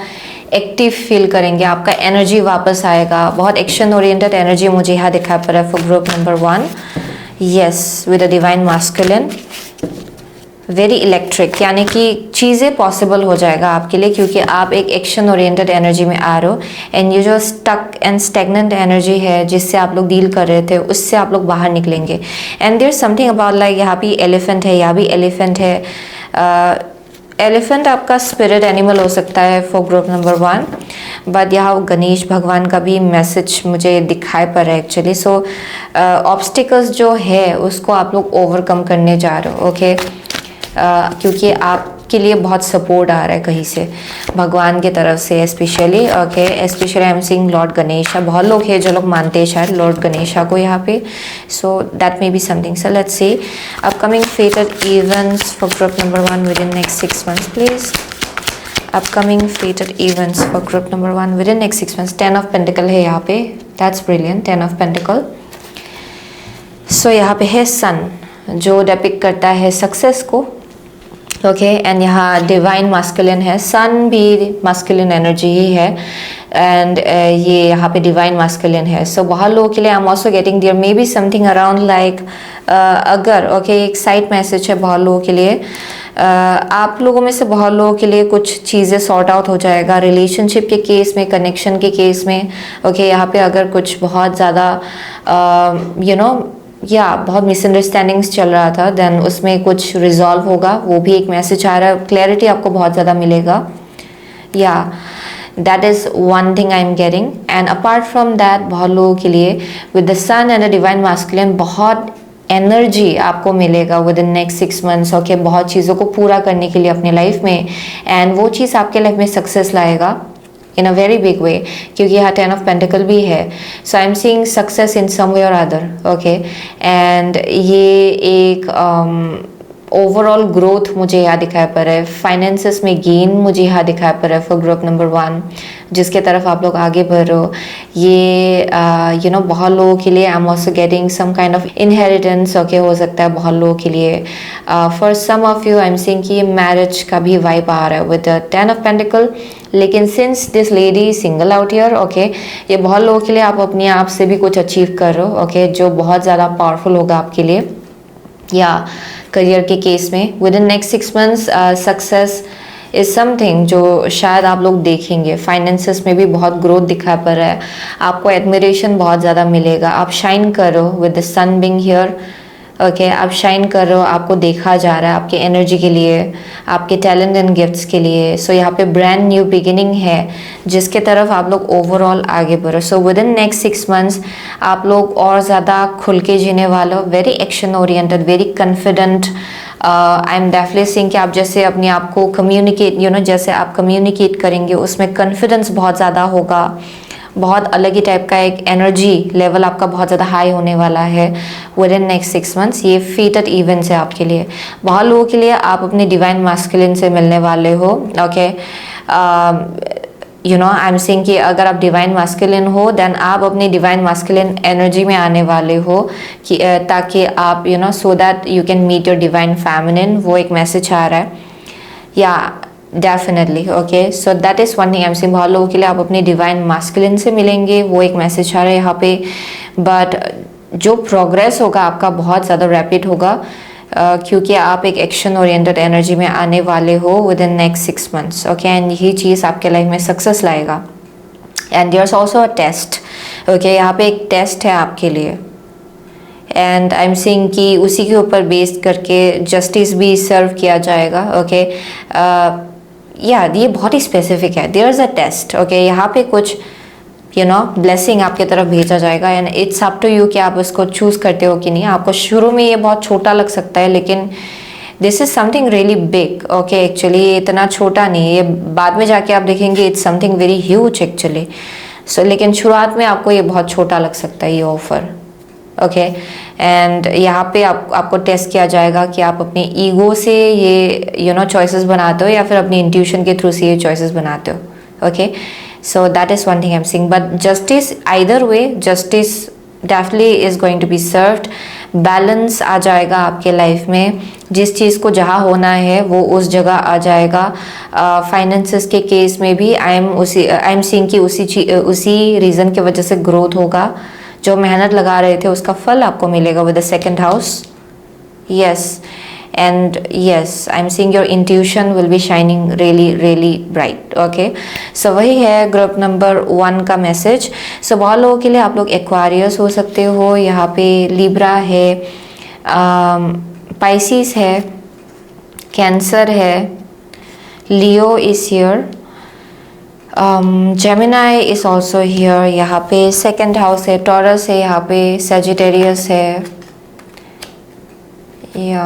एक्टिव फील करेंगे, आपका एनर्जी वापस आएगा। बहुत एक्शन ओरिएंटेड एनर्जी मुझे यहाँ दिखा पड़ रहा है for group number 1। Yes, with a divine masculine, very electric, यानी कि चीज़ें पॉसिबल हो जाएगा आपके लिए, क्योंकि आप एक एक्शन ओरिएंटेड एनर्जी में आ रहे हो, एंड ये जो स्टक एंड स्टेगनेंट एनर्जी है जिससे आप लोग डील कर रहे थे, उससे आप लोग बाहर निकलेंगे। And there something about like यहाँ भी एलिफेंट है, यहाँ भी एलिफेंट है। एलिफेंट आपका स्पिरिट एनिमल हो सकता है फॉर ग्रुप नंबर 1, बट यहाँ गणेश भगवान का भी मैसेज मुझे दिखाई पड़ रहा है एक्चुअली। सो ऑब्स्टिकल्स जो है उसको आप लोग ओवरकम करने जा रहे हो। ओके, क्योंकि आपके लिए बहुत सपोर्ट आ रहा है कहीं से, भगवान की तरफ से specially. Okay, specially I am seeing Lord Ganesha. बहुत लोग हैं जो लोग मानते हैं शायद लॉर्ड गणेशा को यहाँ पे। So that may be something. So let's see upcoming fated events for group number 1 with in next 6 months, please. Upcoming fated events for group number 1 with in next 6 months. 10 of pentacle है यहाँ पे, that's brilliant, 10 of pentacle. सो यहाँ पे है सन, जो depict करता है success को। ओके, एंड यहाँ डिवाइन मास्कुलिन है, सन भी मास्कुलिन एनर्जी ही है, एंड ये यहाँ पे डिवाइन मास्कुलिन है. सो बहुत लोगों के लिए I am also getting there may be something around like अगर ओके एक साइड मैसेज है बहुत लोगों के लिए. आप लोगों में से बहुत लोगों के लिए कुछ चीज़ें सॉर्ट आउट हो जाएगा रिलेशनशिप के केस में, कनेक्शन के केस में. ओके यहाँ पे अगर कुछ बहुत ज़्यादा बहुत मिसअंडरस्टैंडिंग्स चल रहा था, देन उसमें कुछ रिजॉल्व होगा. वो भी एक मैसेज आ रहा है. क्लैरिटी आपको बहुत ज़्यादा मिलेगा. That is one thing I am getting. And apart from that बहुत लोगों के लिए with the sun and the divine masculine बहुत एनर्जी आपको मिलेगा within next 6 months. Okay बहुत चीज़ों को पूरा करने के लिए अपने लाइफ में, एंड वो चीज़ आपके लाइफ में सक्सेस लाएगा इन अ वेरी बिग वे, क्योंकि यहाँ 10 ऑफ पेंटिकल भी है. So I am seeing success in some way और अदर. ओके एंड ये एक ओवरऑल ग्रोथ मुझे यहाँ दिखाई पड़ रहा है. फाइनेंसेस में गेन मुझे यहाँ दिखाई पड़ रहा है फॉर ग्रुप नंबर 1, जिसके तरफ आप लोग आगे बढ़ रहे हो. ये बहुत लोगों के लिए I am also getting some kind of inheritance. Okay हो सकता है बहुत लोगों के लिए. For some of you I am seeing कि मैरिज का भी वाइब आ रहा है विद 10 ऑफ पेंटिकल. लेकिन since this lady single out year, okay ये बहुत लोगों के लिए आप अपने आप से भी कुछ अचीव कर रहे हो. ओके जो बहुत ज़्यादा पावरफुल होगा आपके लिए. या करियर के केस में with in next 6 months success is something जो शायद आप लोग देखेंगे. फाइनेंसेस में भी बहुत ग्रोथ दिखा पड़ रहा है. आपको एडमिरेशन बहुत ज़्यादा मिलेगा. आप शाइन कर रहे हो with the sun being here. Okay आप शाइन कर रहे हो. आपको देखा जा रहा है आपके एनर्जी के लिए, आपके टैलेंट एंड गिफ्ट्स के लिए. सो यहाँ पे ब्रांड न्यू बिगिनिंग है जिसके तरफ आप लोग ओवरऑल आगे बढ़ो. So with in next 6 months आप लोग और ज़्यादा खुल के जीने वाले हो. Very action oriented, very confident. I am definitely seeing कि आप जैसे अपने आप को कम्युनिकेट जैसे आप कम्युनिकेट करेंगे उसमें कॉन्फिडेंस बहुत ज़्यादा होगा. बहुत अलग ही टाइप का एक एनर्जी लेवल आपका बहुत ज़्यादा हाई होने वाला है विद इन नेक्स्ट 6 मंथ्स. ये फेटेड इवेंट्स है आपके लिए. बहुत लोगों के लिए आप अपने डिवाइन मास्कुलिन से मिलने वाले हो. ओके आई एम सेइंग कि अगर आप डिवाइन मास्कुलिन हो देन आप अपनी डिवाइन मास्कुलिन एनर्जी में आने वाले हो कि ताकि आप so that you can meet your divine feminine. वो एक मैसेज आ रहा है. या definitely okay so that is one thing I am seeing. बहुत लोगों के लिए आप अपनी डिवाइन मास्कुलिन से मिलेंगे. वो एक मैसेज आ रहा है यहाँ पे. बट जो प्रोग्रेस होगा आपका बहुत ज़्यादा रैपिड होगा क्योंकि आप एक एक्शन ओरिएंटेड एनर्जी में आने वाले हो within next 6 months. Okay and यही चीज़ आपके लाइफ में सक्सेस लाएगा. And there is also a test. Okay यहाँ पे एक टेस्ट है आपके लिए. एंड आई एम सीइंग कि उसी के ऊपर बेस्ड करके जस्टिस भी सर्व किया जाएगा. ओके ये बहुत ही स्पेसिफिक है. There is a test. Okay यहाँ पे कुछ ब्लेसिंग आपके तरफ भेजा जाएगा. And it's up to you कि आप उसको चूज़ करते हो कि नहीं. आपको शुरू में ये बहुत छोटा लग सकता है लेकिन this is something really big. Okay actually ये इतना छोटा नहीं है. ये बाद में जाके आप देखेंगे it's something very huge actually. So लेकिन शुरुआत में आपको ये बहुत छोटा लग सकता है ये ऑफर. ओके एंड यहाँ पे आपको टेस्ट किया जाएगा कि आप अपने ईगो से ये चॉइसेस बनाते हो या फिर अपनी इंट्यूशन के थ्रू से ये चॉइसेस बनाते हो. Okay so that is one thing I am seeing. But justice either way justice definitely is going to be served. Balance आ जाएगा आपके लाइफ में. जिस चीज़ को जहाँ होना है वो उस जगह आ जाएगा. फाइनेंसेस के केस में भी आई एम सीइंग कि उसी रीज़न की वजह से ग्रोथ होगा. जो मेहनत लगा रहे थे उसका फल आपको मिलेगा with the second house. Yes and yes I am seeing your intuition will B shining really really bright. Okay so वही है ग्रुप नंबर 1 का मैसेज. सो बहुत लोगों के लिए आप लोग एक्वारियस हो सकते हो. यहाँ पे लिब्रा है, पाइसिस है, कैंसर है, Leo is here, Gemini is also here. यहाँ पे सेकेंड हाउस है, टॉरस है, यहाँ पे सेजिटेरियस है. या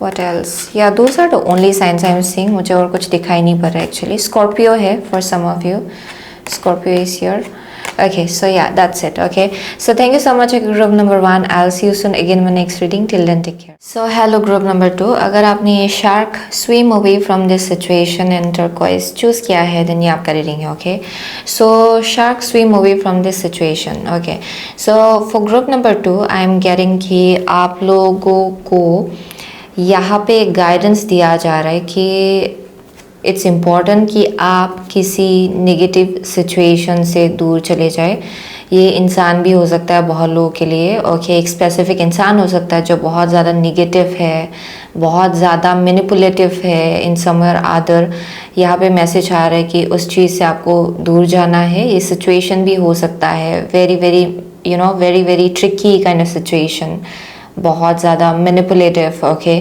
what else. Yeah those are the only signs I am seeing. मुझे और कुछ दिखाई नहीं पड़ रहा है एक्चुअली. स्कॉर्पियो है for some of you. Scorpio is here. Okay, so yeah, that's it. Okay, so thank you so much group number 1. I'll see you soon again in my next reading. Till then, take care. So hello group number 2. अगर आपने ये shark swim away from this situation and turquoise choose किया है then ये आपका reading है. Okay, so shark swim away from this situation. Okay, so for group number 2 I am getting कि आप लोगों को यहाँ पे गाइडेंस दिया जा रहा है कि इट्स इम्पॉर्टेंट कि आप किसी नेगेटिव सिचुएशन से दूर चले जाए। ये इंसान भी हो सकता है बहुत लोगों के लिए, ओके, एक स्पेसिफिक इंसान हो सकता है जो बहुत ज़्यादा निगेटिव है, बहुत ज़्यादा मैनिपुलेटिव है इन सम और अदर। यहाँ पे मैसेज आ रहा है कि उस चीज़ से आपको दूर जाना है। ये सिचुएशन भी हो सकता है very very very very tricky kind of situation, बहुत ज़्यादा manipulative, okay.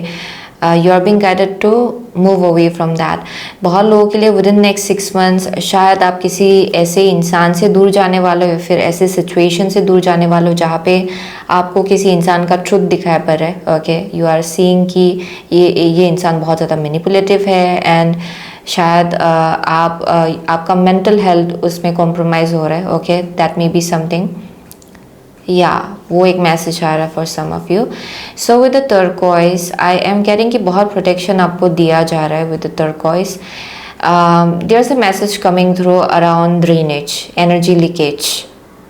You are being guided to move away from that. बहुत लोगों के लिए विद इन नेक्स्ट 6 मंथ्स शायद आप किसी ऐसे इंसान से दूर जाने वाले हो, फिर ऐसे सिचुएशन से दूर जाने वाले हो जहाँ पे आपको किसी इंसान का ट्रुथ दिखाई पड़ रहा है, ओके। यू आर सीइंग कि ये इंसान बहुत ज़्यादा मैनिपुलेटिव है एंड शायद आपका मेंटल हेल्थ उसमें कॉम्प्रोमाइज़ हो रहा है, okay, that may be something. या वो एक मैसेज आ रहा है for some of you. So with the turquoise I am getting कि बहुत प्रोटेक्शन आपको दिया जा रहा है with the turquoise. There is a message coming through around drainage, energy leakage,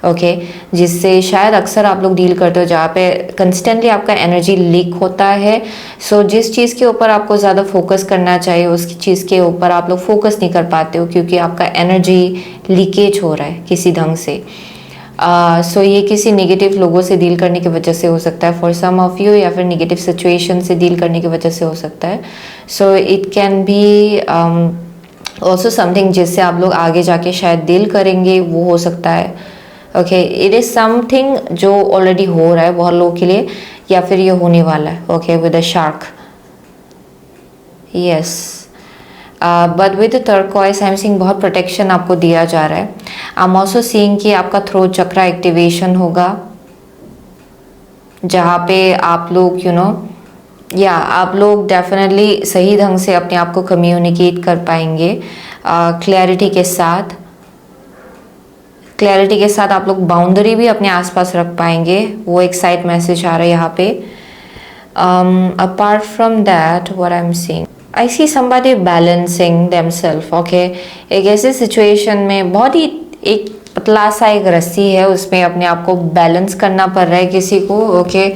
okay, जिससे शायद अक्सर आप लोग डील करते हो जहाँ पे कंस्टेंटली आपका एनर्जी लीक होता है। सो जिस चीज़ के ऊपर आपको ज़्यादा फोकस करना चाहिए उस चीज़ के ऊपर आप लोग फोकस नहीं कर पाते हो क्योंकि आपका एनर्जी लीकेज हो रहा है किसी ढंग से। सो ये किसी नेगेटिव लोगों से डील करने की वजह से हो सकता है फॉर सम ऑफ यू, या फिर नेगेटिव सिचुएशन से डील करने की वजह से हो सकता है। So it can be also something जिससे आप लोग आगे जाके शायद डील करेंगे, वो हो सकता है, ओके। इट इज़ समथिंग जो ऑलरेडी हो रहा है बहुत लोगों के लिए, या फिर ये होने वाला है, okay, with a shark, yes. But with turquoise I am seeing बहुत प्रोटेक्शन आपको दिया जा रहा है। आई एम ऑल्सो सीइंग कि आपका थ्रोट चक्रा एक्टिवेशन होगा जहाँ पे आप लोग या आप लोग डेफिनेटली सही ढंग से अपने आप को कम्युनिकेट कर पाएंगे क्लैरिटी के साथ। क्लैरिटी के साथ आप लोग बाउंड्री भी अपने आसपास रख पाएंगे, वो एक साइड मैसेज आ रहा है यहाँ पे। Apart from that what I am seeing, I see somebody balancing themselves, okay. एक ऐसे सिचुएशन में बहुत ही एक पतला सा एक रस्सी है, उसमें अपने आप को बैलेंस करना पड़ रहा है किसी को, okay.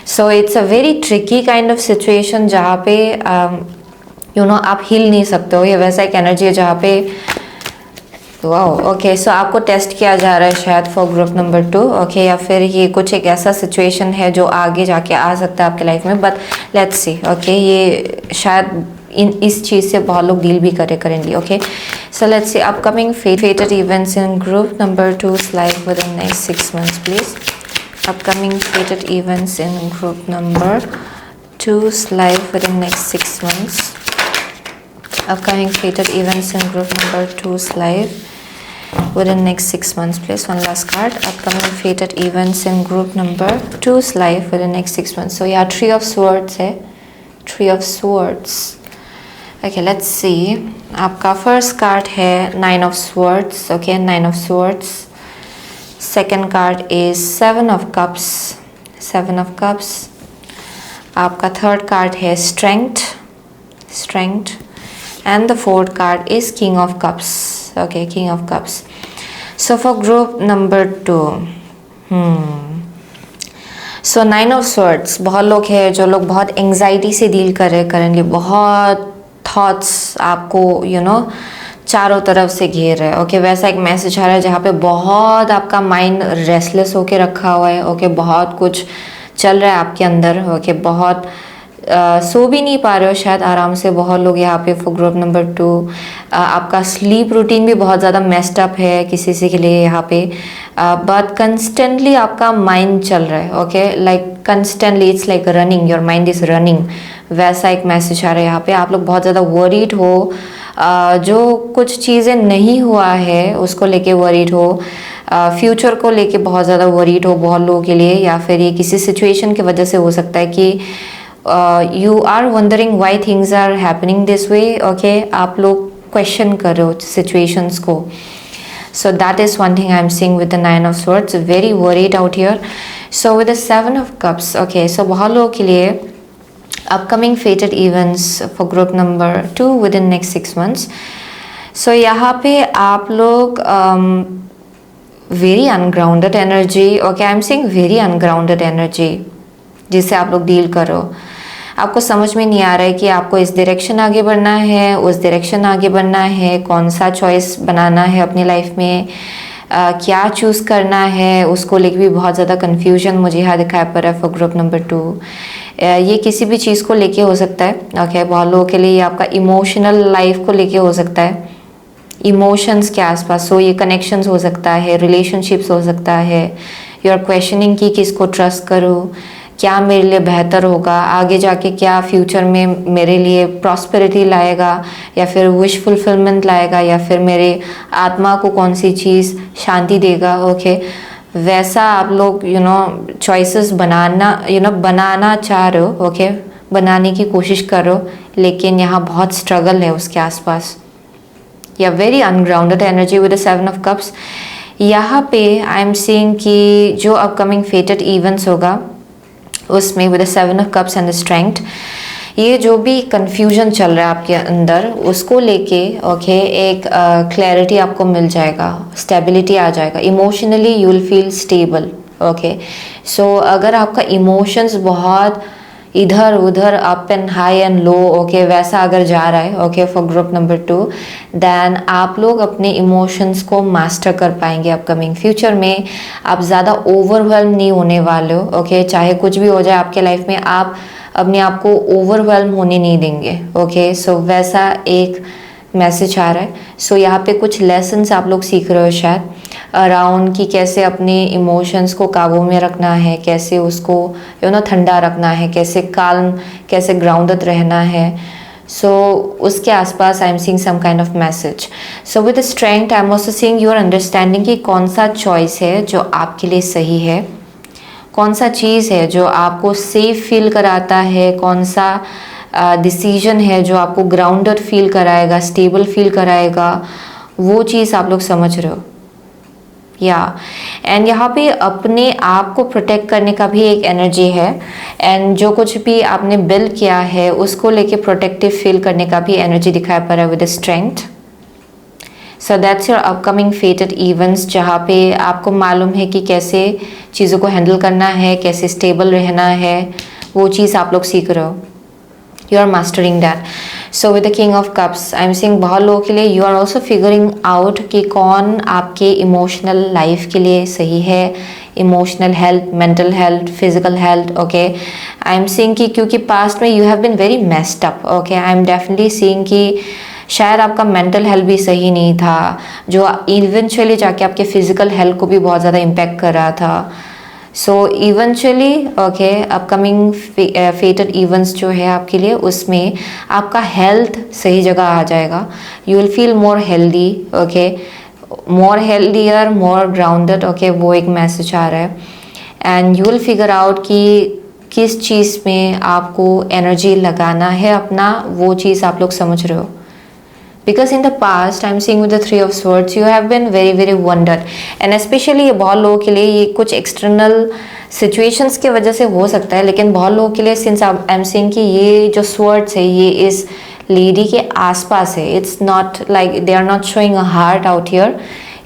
So it's a very tricky kind of situation जहाँ पे आप हिल नहीं सकते हो। ये वैसा एक एनर्जी है जहाँ पे वाओ, ओके। सो आपको टेस्ट किया जा रहा है शायद फॉर ग्रुप नंबर 2, ओके, या फिर ये कुछ एक ऐसा सिचुएशन है जो आगे जाके आ सकता है आपके लाइफ में, बट लेट्स सी, ओके। ये शायद इस चीज़ से बहुत लोग डील भी करेंगे, okay. So let's see upcoming fated events in group number 2's life within next 6 months, please. Upcoming fated events in group number 2's life within next 6 months. Upcoming fated events in group number 2's life within next 6 months, please. One last card. Upcoming fated events in group number 2's life within next 6 months. So yeah, Three of Swords है, Three of Swords. Okay, let's see. आपका first card है Nine of Swords, okay, Nine of Swords. Second card is Seven of Cups, Seven of Cups. आपका third card है Strength, Strength. And the fourth card is King of Cups, okay, King of Cups. So for group number 2, so Nine of Swords, बहुत लोग हैं जो लोग बहुत anxiety से deal करेंगे, बहुत थॉट्स आपको चारों तरफ से घेर रहे हैं, ओके। वैसा एक मैसेज आ रहा है जहाँ पे बहुत आपका माइंड रेस्टलेस होके रखा हुआ है, ओके। बहुत कुछ चल रहा है आपके अंदर, ओके। बहुत सो भी नहीं पा रहे हो शायद आराम से बहुत लोग यहाँ पे फॉर ग्रुप नंबर 2। आपका स्लीप रूटीन भी बहुत ज़्यादा मेस्ड अप है किसी के लिए यहाँ पे, बट कंस्टेंटली आपका माइंड चल रहा है, okay. Like constantly it's like running, your mind is running, वैसा एक मैसेज आ रहा है यहाँ पे। आप लोग बहुत ज़्यादा वरीड हो, जो कुछ चीज़ें नहीं हुआ है उसको लेके वरीड हो, फ्यूचर को लेके बहुत ज़्यादा वरीड हो बहुत लोगों के लिए, या फिर ये किसी सिचुएशन की वजह से हो सकता है कि you are wondering why things are happening this way, okay. आप लोग क्वेश्चन कर रहे हो सिचुएशंस को। So that is one thing I'm seeing with the Nine of Swords, very worried out here. So with the Seven of Cups, okay, so बहुत लोगों के लिए upcoming fated events for group number 2 within next 6 months. So यहाँ पे आप लोग very ungrounded energy, okay, I'm seeing very ungrounded energy जिससे आप लोग डील करो। आपको समझ में नहीं आ रहा है कि आपको इस डायरेक्शन आगे बढ़ना है, उस डायरेक्शन आगे बढ़ना है, कौन सा चॉइस बनाना है अपनी लाइफ में, क्या चूज़ करना है, उसको लेके भी बहुत ज़्यादा कन्फ्यूजन मुझे यहाँ दिखाई पड़ रहा है फॉर ग्रुप नंबर 2। ये किसी भी चीज़ को लेके हो सकता है, ओके। बहुत लोगों के लिए ये आपका इमोशनल लाइफ को लेके हो सकता है, इमोशंस के आसपास। सो ये कनेक्शंस हो सकता है, रिलेशनशिप्स हो सकता है, यू आर क्वेश्चनिंग कि किसको ट्रस्ट करूँ, क्या मेरे लिए बेहतर होगा आगे जाके, क्या फ्यूचर में मेरे लिए प्रॉस्पेरिटी लाएगा या फिर विश फुलफिलमेंट लाएगा, या फिर मेरे आत्मा को कौन सी चीज़ शांति देगा, ओके। वैसा आप लोग चॉइसेस बनाना चाह रहे हो, ओके, बनाने की कोशिश कर रहे हो, लेकिन यहाँ बहुत स्ट्रगल है उसके आसपास। या very ungrounded energy with the 7 of cups. यहाँ पे आई एम सीइंग कि जो अपकमिंग फेटेड इवेंट्स होगा उसमें with the 7 of cups and the strength, ये जो भी कंफ्यूजन चल रहा है आपके अंदर उसको लेके, ओके, एक क्लैरिटी आपको मिल जाएगा, स्टेबिलिटी आ जाएगा, emotionally you will feel stable, okay. So अगर आपका इमोशंस बहुत इधर उधर up and high and low, okay, वैसा अगर जा रहा है, okay, for group number 2, then आप लोग अपने इमोशंस को मास्टर कर पाएंगे अपकमिंग फ्यूचर में। आप ज़्यादा ओवरवेल्म नहीं होने वाले हो, ओके। चाहे कुछ भी हो जाए आपके लाइफ में, आप अपने आप को ओवरवेल्म होने नहीं देंगे, ओके। सो वैसा एक मैसेज आ रहा है। सो यहाँ पे कुछ लेसन्स आप लोग सीख रहे हो शायद अराउंड कि कैसे अपने इमोशंस को काबू में रखना है, कैसे उसको ठंडा रखना है, कैसे काल्म, कैसे ग्राउंडेड रहना है। सो उसके आसपास I am seeing some kind of message. So with strength I am also seeing your understanding कि कौन सा चॉइस है जो आपके लिए सही है, कौन सा चीज़ है जो आपको सेफ फील कराता है, कौन सा डिसीजन है जो आपको ग्राउंडेड फील कराएगा, स्टेबल फील कराएगा, वो चीज़ आप लोग समझ रहे हो। एंड यहाँ पे अपने आप को प्रोटेक्ट करने का भी एक एनर्जी है, एंड जो कुछ भी आपने बिल्ड किया है उसको लेके प्रोटेक्टिव फील करने का भी एनर्जी दिखाई पड़ रहा है with strength. So that's your upcoming fated events, जहाँ पे आपको मालूम है कि कैसे चीज़ों को हैंडल करना है, कैसे स्टेबल रहना है, वो चीज़ आप लोग सीख रहे हो। You are mastering that. So with the King of Cups, I am seeing बहुत लोगों के लिए you are also figuring out कि कौन आपके इमोशनल लाइफ के लिए सही है, emotional health, mental health, physical health, okay. I am seeing कि क्योंकि पास्ट में you have been very messed up, okay. I am definitely seeing कि शायद आपका मेंटल हेल्थ भी सही नहीं था, जो इवेंचुअली जाके आपके फिजिकल हेल्थ को भी बहुत ज़्यादा इम्पैक्ट कर रहा था। So eventually, okay, upcoming fated events जो है आपके लिए, उसमें आपका हेल्थ सही जगह आ जाएगा। You will feel more healthy, okay, more healthier, more grounded, okay, वो एक मैसेज आ रहा है। And you will figure out कि किस चीज़ में आपको एनर्जी लगाना है अपना, वो चीज़ आप लोग समझ रहे हो। Because in the past, I'm seeing with the 3 of Swords, you have been very very wondered, and especially ये बहुत लोगों के लिए ये कुछ external situations के वजह से हो सकता है, लेकिन बहुत लोगों के लिए since I'm seeing कि ये जो Swords है ये इस लेडी के आसपास है, it's not like they are not showing a heart out here,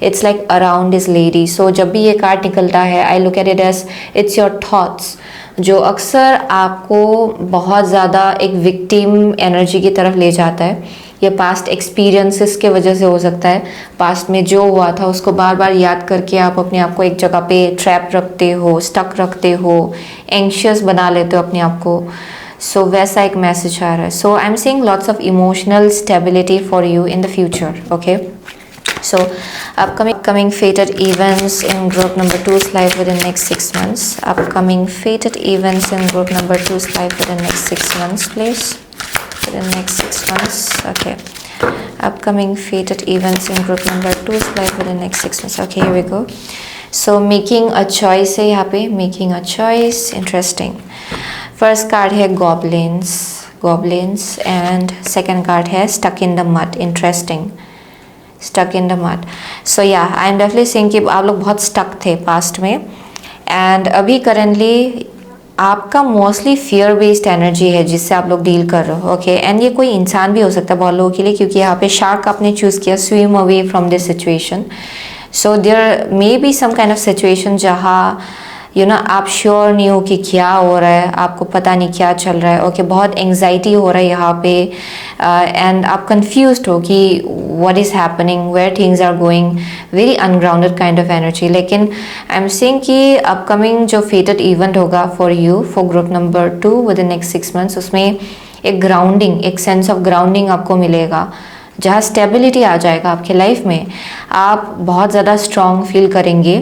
it's like around this lady. So जब भी ये कार्ड निकलता है, I look at it as it's your thoughts, जो अक्सर आपको बहुत ज़्यादा एक विक्टिम एनर्जी की तरफ ले जाता है। ये पास्ट एक्सपीरियंसेस के वजह से हो सकता है, पास्ट में जो हुआ था उसको बार बार याद करके आप अपने आप को एक जगह पे ट्रैप रखते हो, स्टक रखते हो, एंशियस बना लेते हो अपने आप को। सो वैसा एक मैसेज आ रहा है। So I am seeing lots of emotional stability for you in the future, okay. So upcoming fated events in group number 2's life within next 6 months. Upcoming fated events in group number 2's life within next 6 months, please. Within next 6 months, okay. Upcoming fated events in group number 2's life within next 6 months. Okay, here we go. So making a choice है यहाँ पे, making a choice, interesting. First card है goblins, and second card है stuck in the mud, interesting. Stuck in the mud. So yeah I am definitely seeing कि आप लोग बहुत stuck थे पास्ट में, एंड अभी करेंटली आपका मोस्टली फियर बेस्ड एनर्जी है जिससे आप लोग डील कर रहे हो, ओके। एंड ये कोई इंसान भी हो सकता है बहुत लोगों के लिए, क्योंकि यहाँ पे शार्क आपने चूज़ किया, swim away from this situation. So there may be some kind of situation जहाँ आप श्योर नहीं हो कि क्या हो रहा है, आपको पता नहीं क्या चल रहा है, ओके बहुत एंग्जाइटी हो रहा है यहाँ पे, एंड आप कंफ्यूज्ड हो कि what is happening, where things are going, very ungrounded kind of energy. लेकिन आई एम सेइंग कि अपकमिंग जो फेटेड इवेंट होगा for you, for group number 2 within next 6 months, उसमें एक ग्राउंडिंग, एक सेंस ऑफ ग्राउंडिंग आपको मिलेगा, जहाँ स्टेबिलिटी आ जाएगा आपके लाइफ में। आप बहुत ज़्यादा स्ट्रॉन्ग फील करेंगे,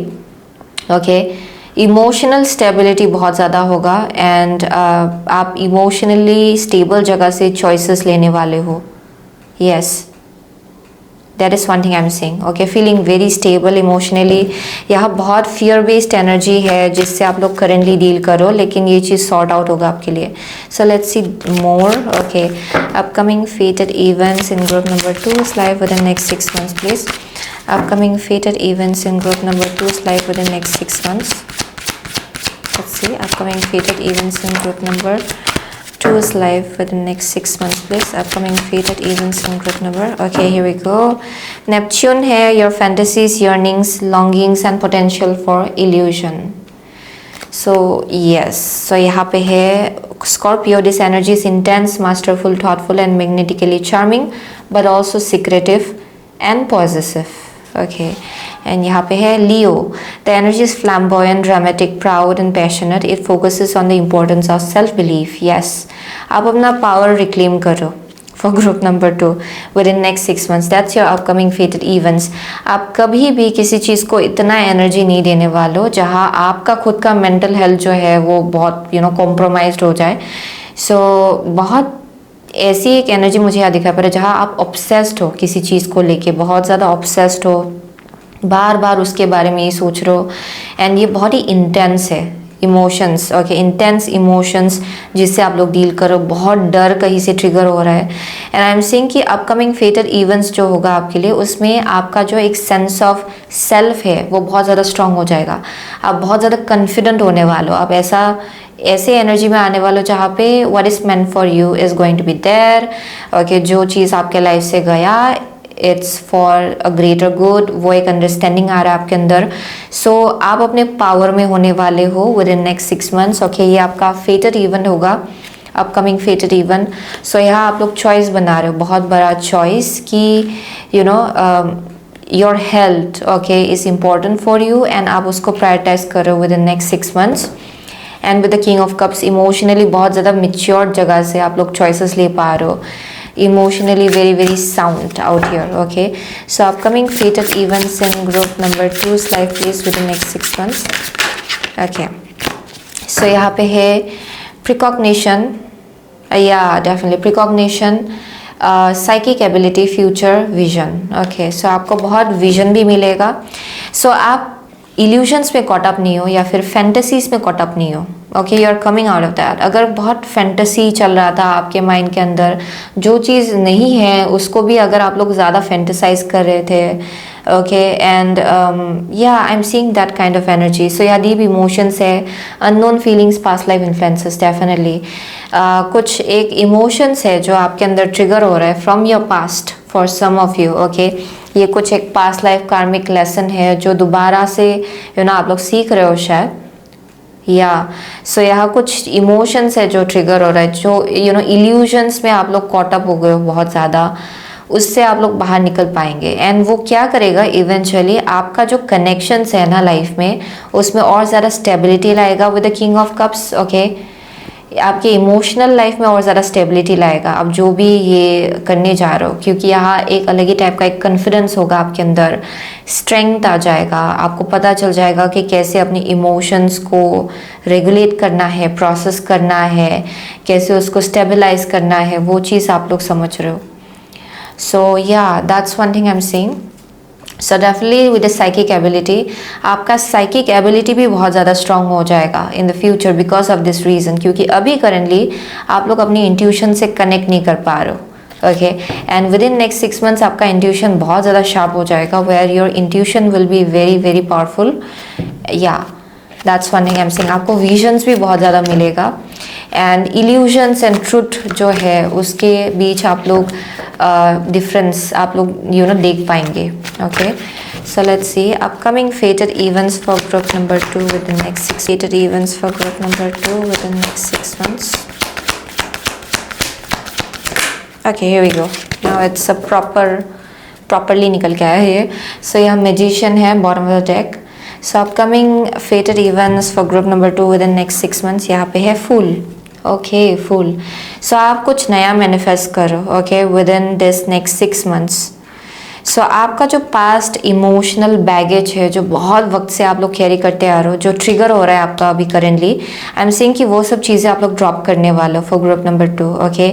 ओके इमोशनल स्टेबिलिटी बहुत ज़्यादा होगा, एंड आप इमोशनली स्टेबल जगह से चॉइसेस लेने वाले हो। Yes, that is one thing I am saying, okay feeling very stable emotionally. यहाँ बहुत फियर बेस्ड एनर्जी है जिससे आप लोग करेंटली डील करो, लेकिन ये चीज़ सॉर्ट आउट होगा आपके लिए। सो let's C more, okay upcoming fated events in group number 2's life within next 6 months please. Upcoming fated events in group number 2's life within next 6 months. Let's see, upcoming fated events in group number 2's life within next 6 months please. Upcoming fated events in group number, okay here we go. Neptune है, your fantasies, yearnings, longings and potential for illusion. So yes, so यहाँ पे है Scorpio, this energy is intense, masterful, thoughtful and magnetically charming, but also secretive and possessive. Okay, and यहाँ पे है Leo, the energy is flamboyant, dramatic, proud and passionate. It focuses on the importance of self belief. Yes, आप अपना power reclaim करो for group number 2 within next 6 months. That's your upcoming fated events. आप कभी भी किसी चीज़ को इतना energy नहीं देने वालों जहाँ आपका खुद का मेंटल हेल्थ जो है वो बहुत कॉम्प्रोमाइज्ड हो जाए। सो बहुत ऐसी एक एनर्जी मुझे यहाँ दिखाई पड़ रहा है जहाँ आप ऑब्सेस्ड हो किसी चीज़ को लेके, बहुत ज़्यादा ऑब्सेस्ड हो, बार बार उसके बारे में ही सोच रहे हो, एंड ये बहुत ही इंटेंस है इमोशंस, ओके इंटेंस इमोशंस जिससे आप लोग डील करो, बहुत डर कहीं से ट्रिगर हो रहा है। एंड आई एम सेइंग कि अपकमिंग फेटेड इवेंट्स जो होगा आपके लिए, उसमें आपका जो एक सेंस ऑफ सेल्फ है वो बहुत ज़्यादा स्ट्रांग हो जाएगा। आप बहुत ज़्यादा कॉन्फिडेंट होने वाले हो, आप ऐसे एनर्जी में आने वालों जहाँ पे what is meant for you is going to be there, okay जो चीज़ आपके लाइफ से गया it's for a greater good, वो एक अंडरस्टैंडिंग आ रहा है आपके अंदर। सो आप अपने पावर में होने वाले हो within next 6 months, okay ये आपका फेटेड इवेंट होगा, अपकमिंग फेटेड इवेंट। सो यहाँ आप लोग चॉइस बना रहे हो, बहुत बड़ा चॉइस कि your health okay is important for you, and आप उसको प्रायोरिटाइज कर रहे हो within next 6 months. And with the king of cups, emotionally बहुत ज़्यादा मेच्योर्ड जगह से आप लोग चॉइसेस ले पा रहे हो, emotionally very sound out here. Okay, so upcoming fated events in group number 2's life please within next 6 months. Okay, so यहाँ पे है precognition, yeah definitely precognition, psychic ability, future vision. Okay, so आपको बहुत vision भी मिलेगा। So आप illusions में cot up नहीं हो या फिर फैंटेसीज में कॉट अप नहीं हो, okay you are coming out of that. अगर बहुत फैंटेसी चल रहा था आपके माइंड के अंदर, जो चीज़ नहीं है उसको भी अगर आप लोग ज़्यादा फैंटेसाइज कर रहे थे, okay and yeah I am seeing that kind of energy. So yeah deep emotions है, unknown feelings, past life influences definitely, कुछ एक इमोशंस है जो आपके अंदर ट्रिगर हो रहा है from your past for some of you, okay ये कुछ एक पास्ट लाइफ कार्मिक लेसन है जो दोबारा से आप लोग सीख रहे हो शायद, या सो यहाँ कुछ इमोशंस है जो ट्रिगर हो रहा है, जो इल्यूजन्स में आप लोग कॉट अप हो गए हो बहुत ज़्यादा, उससे आप लोग बाहर निकल पाएंगे। एंड वो क्या करेगा इवेंचुअली, आपका जो कनेक्शंस है ना लाइफ में उसमें और ज़्यादा स्टेबिलिटी लाएगा with the king of cups, okay आपके इमोशनल लाइफ में और ज़्यादा स्टेबिलिटी लाएगा आप जो भी ये करने जा रहे हो, क्योंकि यहाँ एक अलग ही टाइप का एक कॉन्फिडेंस होगा आपके अंदर, स्ट्रेंथ आ जाएगा, आपको पता चल जाएगा कि कैसे अपनी इमोशंस को रेगुलेट करना है, प्रोसेस करना है, कैसे उसको स्टेबलाइज करना है, वो चीज़ आप लोग समझ रहे हो। सो या that's one thing I am saying. So definitely with the psychic ability, आपका साइकिक एबिलिटी भी बहुत ज़्यादा स्ट्रॉन्ग हो जाएगा इन the future because of this reason, क्योंकि अभी करंटली आप लोग अपनी इंट्यूशन से कनेक्ट नहीं कर पा रहे हो, okay and within next 6 months आपका इंट्यूशन बहुत ज़्यादा शार्प हो जाएगा, where your intuition will be very powerful. Yeah that's one thing I am saying, आपको विजन्स भी बहुत ज़्यादा मिलेगा, एंड इल्यूजन्स एंड ट्रुथ जो है उसके बीच आप लोग डिफरेंस आप लोग देख पाएंगे, okay So let's see upcoming fated events for group number 2 within next 6 fated events for group number 2 within next 6 months. Okay, here we go. Now it's a properly निकल के आया है ये. So यहाँ magician है bottom of the deck. So upcoming fated events for group number 2 within next 6 months. यहाँ पे है Fool. Okay full. सो आप कुछ नया मैनिफेस्ट करो. Okay within this next 6 months. So आपका जो पास्ट इमोशनल बैगेज है जो बहुत वक्त से आप लोग कैरी करते आ रहे हो, जो ट्रिगर हो रहा है आपका अभी करेंटली, आई एम सेइंग कि वो सब चीज़ें आप लोग ड्रॉप करने वाले हो for group number 2. Okay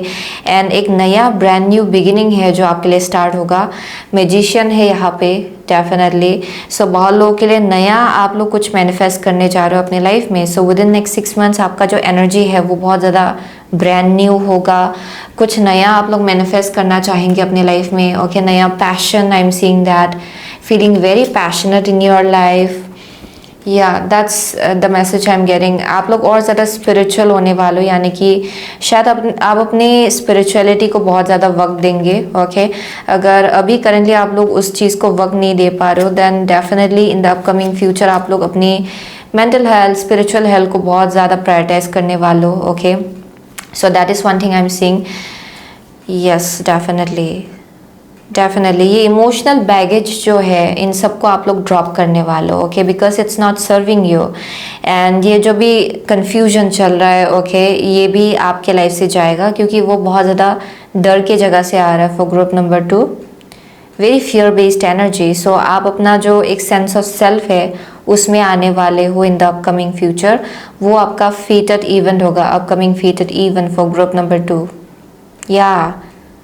and एक नया ब्रांड न्यू बिगिनिंग है जो आपके लिए स्टार्ट होगा. मैजिशियन है यहाँ पे डेफिनेटली. सो बहुत लोगों के लिए नया आप लोग कुछ मैनिफेस्ट करने जा रहे हो अपने लाइफ में. So with in next 6 months आपका जो एनर्जी है वो बहुत ज़्यादा ब्रांड न्यू होगा. कुछ नया आप लोग मैनिफेस्ट करना चाहेंगे अपने लाइफ में. ओके नया passion, I am seeing that, feeling very passionate in your life. Yeah that's the message I am getting. आप लोग और ज़्यादा स्पिरिचुअल होने वाले हो, यानी कि शायद आप अपनी स्पिरिचुअलिटी को बहुत ज़्यादा वक्त देंगे. ओके अगर अभी करेंटली आप लोग उस चीज़ को वक्त नहीं दे पा रहे हो, then definitely in the upcoming future आप लोग अपनी मेंटल हेल्थ, स्पिरिचुअल हेल्थ को बहुत ज़्यादा प्रायोरिटाइज करने वाले हो. Okay so that is one thing I am seeing. Yes definitely ये इमोशनल बैगेज जो है इन सबको आप लोग ड्रॉप करने वाले हो. Okay because it's not serving you. And ये जो भी कन्फ्यूजन चल रहा है, ओके ये भी आपके लाइफ से जाएगा क्योंकि वो बहुत ज़्यादा डर के जगह से आ रहा है for group number 2. Very fear based energy. So आप अपना जो एक सेंस ऑफ सेल्फ है उसमें आने वाले हो इन द अपकमिंग फ्यूचर. वो आपका फेटेड इवेंट होगा, upcoming फेटेड event for group number 2. या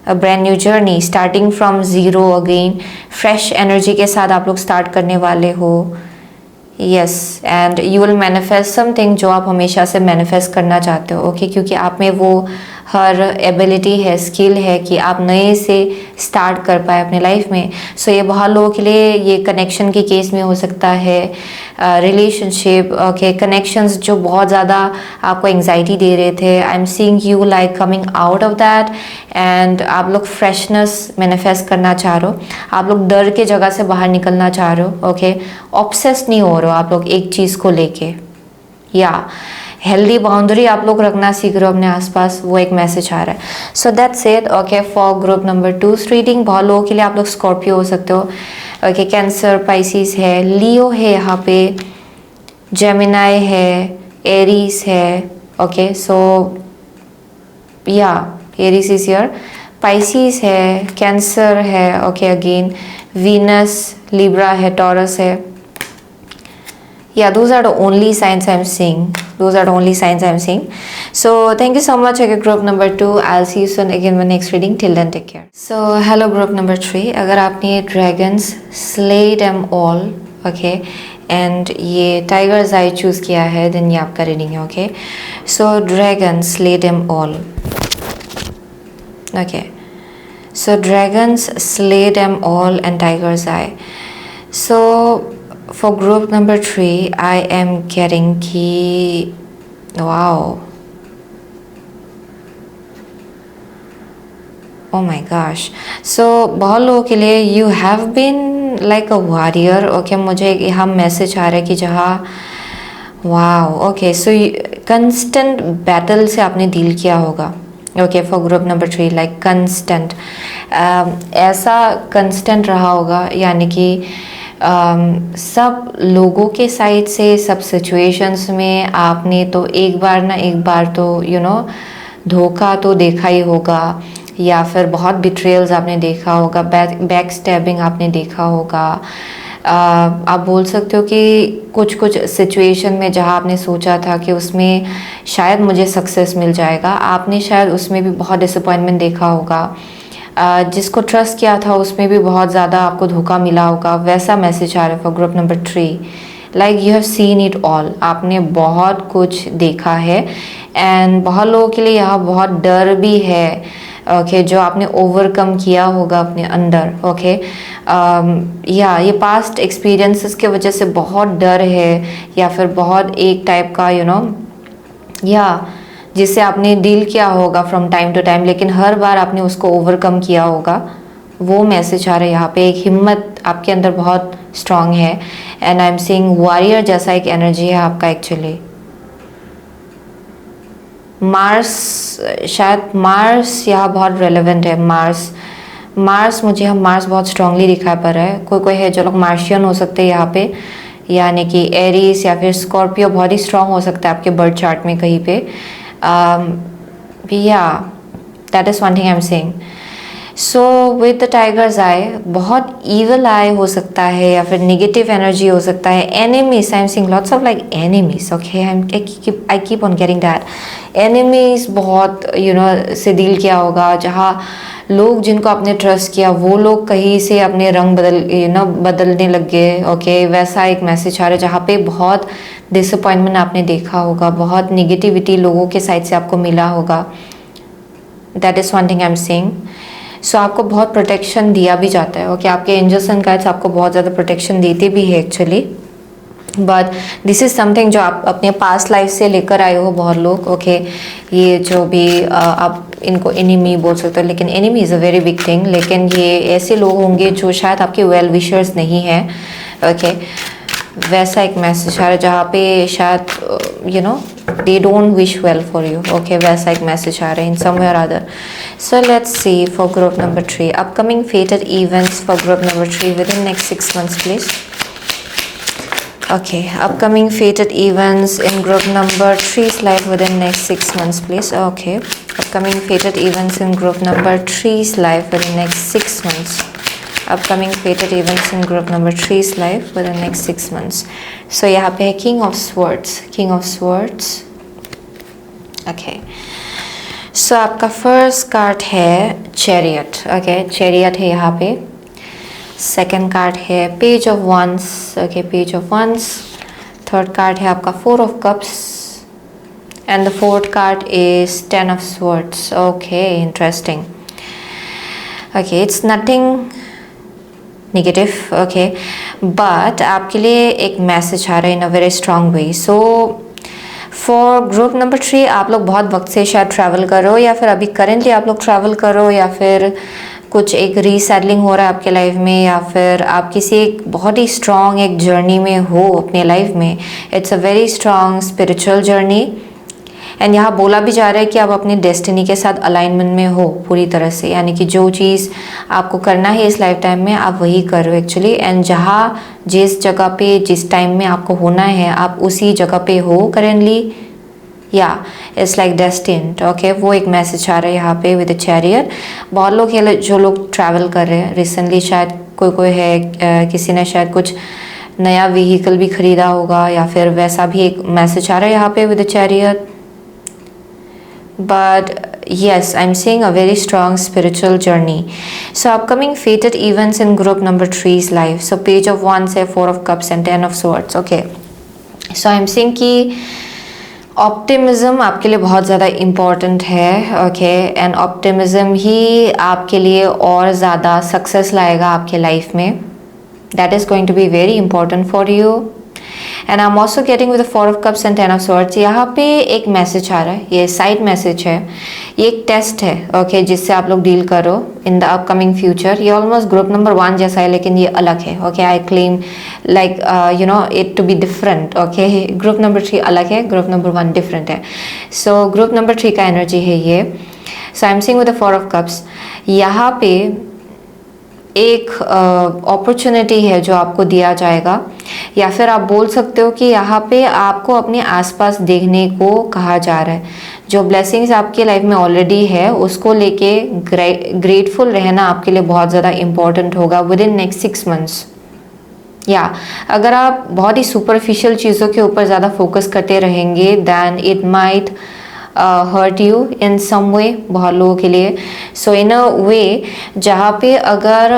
a brand new journey starting from zero again. Fresh energy के साथ आप लोग स्टार्ट करने वाले हो. Yes and you will manifest something जो आप हमेशा से मैनिफेस्ट करना चाहते हो. ओके क्योंकि आप में वो हर एबिलिटी है, स्किल है कि आप नए से स्टार्ट कर पाए अपने लाइफ में. सो ये बहुत लोगों के लिए ये कनेक्शन के केस में हो सकता है, रिलेशनशिप. ओके कनेक्शंस जो बहुत ज़्यादा आपको एंग्जाइटी दे रहे थे, आई am seeing you like coming out of that. And आप लोग फ्रेशनेस मैनिफेस्ट करना चाह रहे हो. आप लोग डर के जगह से बाहर निकलना चाह रहे हो. ओके ऑब्सेस्ड नहीं हो रहे हो आप लोग एक चीज़ को लेके. या हेल्दी बाउंड्री आप लोग रखना सीख रहे हो अपने आसपास, वो एक मैसेज आ रहा है. So that's it. Okay for group number 2 reading बहुत लोगों के लिए आप लोग स्कॉर्पियो हो सकते हो. ओके कैंसर, पाइसिस है, लियो है यहाँ पे, जेमिनाई है, एरीज है. ओके सो या एरीज इज हियर, पाइसिस है, कैंसर है. ओके अगेन वीनस, लिब्रा है, टॉरस है. Yeah, those are the only signs I'm seeing. So thank you so much. Okay, group number 2. I'll see you soon again in my next reading. Till then, take care. So hello group number 3. अगर आपने dragons slay them all, okay, and ये tiger's eye choose किया है, then ये आपका reading है. Okay, so dragons slay them all. Okay, so dragons slay them all and tiger's eye. So for group number 3 I am getting key. Wow, oh my gosh. So बहुत लोगों के लिए you have been like a warrior. Okay मुझे यहाँ message आ रहा है कि जहाँ wow okay so constant battle से आपने डील किया होगा. Okay for group number 3 like constant, ऐसा कंस्टेंट रहा होगा यानी कि सब लोगों के साइड से, सब सिचुएशंस में आपने तो एक बार तो धोखा तो देखा ही होगा, या फिर बहुत बिट्रेयल्स आपने देखा होगा, बैक स्टैबिंग आपने देखा होगा. आप बोल सकते हो कि कुछ सिचुएशन में जहाँ आपने सोचा था कि उसमें शायद मुझे सक्सेस मिल जाएगा, आपने शायद उसमें भी बहुत डिसअपॉइंटमेंट देखा होगा. जिसको ट्रस्ट किया था उसमें भी बहुत ज़्यादा आपको धोखा मिला होगा. वैसा मैसेज आ रहा है for group number 3. Like you have seen it all. आपने बहुत कुछ देखा है एंड बहुत लोगों के लिए यहाँ बहुत डर भी है. ओके जो आपने ओवरकम किया होगा अपने अंदर. ओके या ये पास्ट एक्सपीरियंसेस के वजह से बहुत डर है, या फिर बहुत एक टाइप का या जिससे आपने डील किया होगा फ्रॉम टाइम टू टाइम, लेकिन हर बार आपने उसको ओवरकम किया होगा. वो मैसेज आ रहा है यहाँ पे. एक हिम्मत आपके अंदर बहुत स्ट्रांग है and I am seeing warrior जैसा एक एनर्जी है आपका एक्चुअली। मार्स, शायद मार्स यहाँ बहुत रेलेवेंट है। मार्स मुझे हम मार्स बहुत स्ट्रांगली दिखाई पड़ रहा है। कोई है जो लोग मार्शियन हो सकते हैं यहाँ पे, यानी कि एरीज या फिर स्कॉर्पियो बहुत ही स्ट्रांग हो सकता है आपके बर्थ चार्ट में कहीं पे। Yeah that is one thing I am saying. So with the tiger's eye, बहुत ईवल आई हो सकता है या फिर निगेटिव एनर्जी हो सकता है। Enemies, I am seeing lots of like enemies, okay, I keep on getting that enemies बहुत से डील किया होगा, जहाँ लोग जिनको आपने ट्रस्ट किया वो लोग कहीं से अपने रंग बदलने लग गए, ओके, वैसा एक मैसेज आ रहा है जहाँ पे बहुत डिसअपॉइंटमेंट आपने देखा होगा, बहुत निगेटिविटी लोगों के साइड से आपको मिला होगा। That is one thing I am saying. So आपको बहुत प्रोटेक्शन दिया भी जाता है, ओके, आपके एंजल्स एंड गाइड्स आपको बहुत ज़्यादा प्रोटेक्शन देते भी है actually. But this is something जो आप अपने पास्ट लाइफ से लेकर आए हो बहुत लोग, ओके। ये जो भी आप इनको एनिमी बोल सकते हो, लेकिन enemy is a very big thing. लेकिन ये ऐसे लोग होंगे जो शायद आपके वेल विशर्स नहीं हैं, ओके। वैसा एक मैसेज आ रहा है जहाँ पे शायद they don't wish well for you, okay, वैसा एक मैसेज आ रहा है इन सम वे और other. So let's C for group number 3 upcoming fated events for group number 3 within next 6 months please. Okay, upcoming fated events in group number 3's life within next 6 months, please. Okay, upcoming fated events in group number 3's life within next 6 months. Upcoming fated events in group number 3's life within next 6 months. So यहाँ पे है King of Swords, King of Swords. Okay. So आपका first card है Chariot. Okay, Chariot है यहाँ पे। Second card है page of wands, okay, page of wands. Third card है आपका 4 of Cups and the fourth card is 10 of Swords, okay, interesting. Okay, it's nothing negative, okay, but आपके लिए एक message आ रहा है in a very strong way. So for group number 3 आप लोग बहुत वक्त से शायद ट्रैवल कर रहे हो, या फिर अभी करेंटली आप लोग ट्रैवल करो, या फिर कुछ एक रीसेटलिंग हो रहा है आपके लाइफ में, या फिर आप किसी एक बहुत ही स्ट्रॉन्ग एक जर्नी में हो अपने लाइफ में। It's a very strong spiritual journey and यहाँ बोला भी जा रहा है कि आप अपनी डेस्टिनी के साथ अलाइनमेंट में हो पूरी तरह से, यानी कि जो चीज़ आपको करना है इस लाइफ टाइम में आप वही करो एक्चुअली। एंड जहाँ जिस जगह पे जिस टाइम में आपको होना है आप उसी जगह पे हो करेंटली, या इट्स लाइक डेस्टिन्ड, ओके। वो एक मैसेज आ रहा है यहाँ पे विद चैरियट। बहुत लोग है जो लोग ट्रैवल कर रहे हैं रिसेंटली, शायद कोई है किसी ने शायद कुछ नया व्हीकल भी खरीदा होगा, या फिर वैसा भी एक मैसेज आ रहा है यहाँ पे with chariot. But yes, I'm seeing a very strong spiritual journey. So upcoming fated events in group number 3's life. So page of wands है, 4 of cups and 10 of swords, okay. So I'm seeing कि optimism आपके लिए बहुत ज़्यादा important है, okay, and optimism ही आपके लिए और ज़्यादा सक्सेस लाएगा आपके लाइफ में। That is going to be very important for you. And I am also getting with 4 of Cups and 10 of Swords। यहाँ पे एक मैसेज आ रहा है, ये साइड मैसेज है, ये एक टेस्ट है, ओके, जिससे आप लोग डील करो इन द अपकमिंग फ्यूचर। ये ऑलमोस्ट ग्रुप नंबर 1 जैसा है, लेकिन ये अलग है, okay. I claim like it to be different, okay. Group number 3 अलग है, ग्रुप नंबर 1 डिफरेंट है। सो ग्रुप नंबर 3 का एनर्जी है ये। So I am seeing with 4 of Cups। यहाँ पे एक अपॉर्चुनिटी है जो आपको दिया जाएगा, या फिर आप बोल सकते हो कि यहाँ पे आपको अपने आसपास देखने को कहा जा रहा है। जो ब्लेसिंग्स आपके लाइफ में ऑलरेडी है उसको लेके ग्रेटफुल रहना आपके लिए बहुत ज़्यादा इम्पोर्टेंट होगा विद इन नेक्स्ट 6 months। या अगर आप बहुत ही सुपरफिशियल चीज़ों के ऊपर ज़्यादा फोकस करते रहेंगे than it might hurt you in some way, बहुत लोगों के लिए। सो इन अ वे जहाँ पे अगर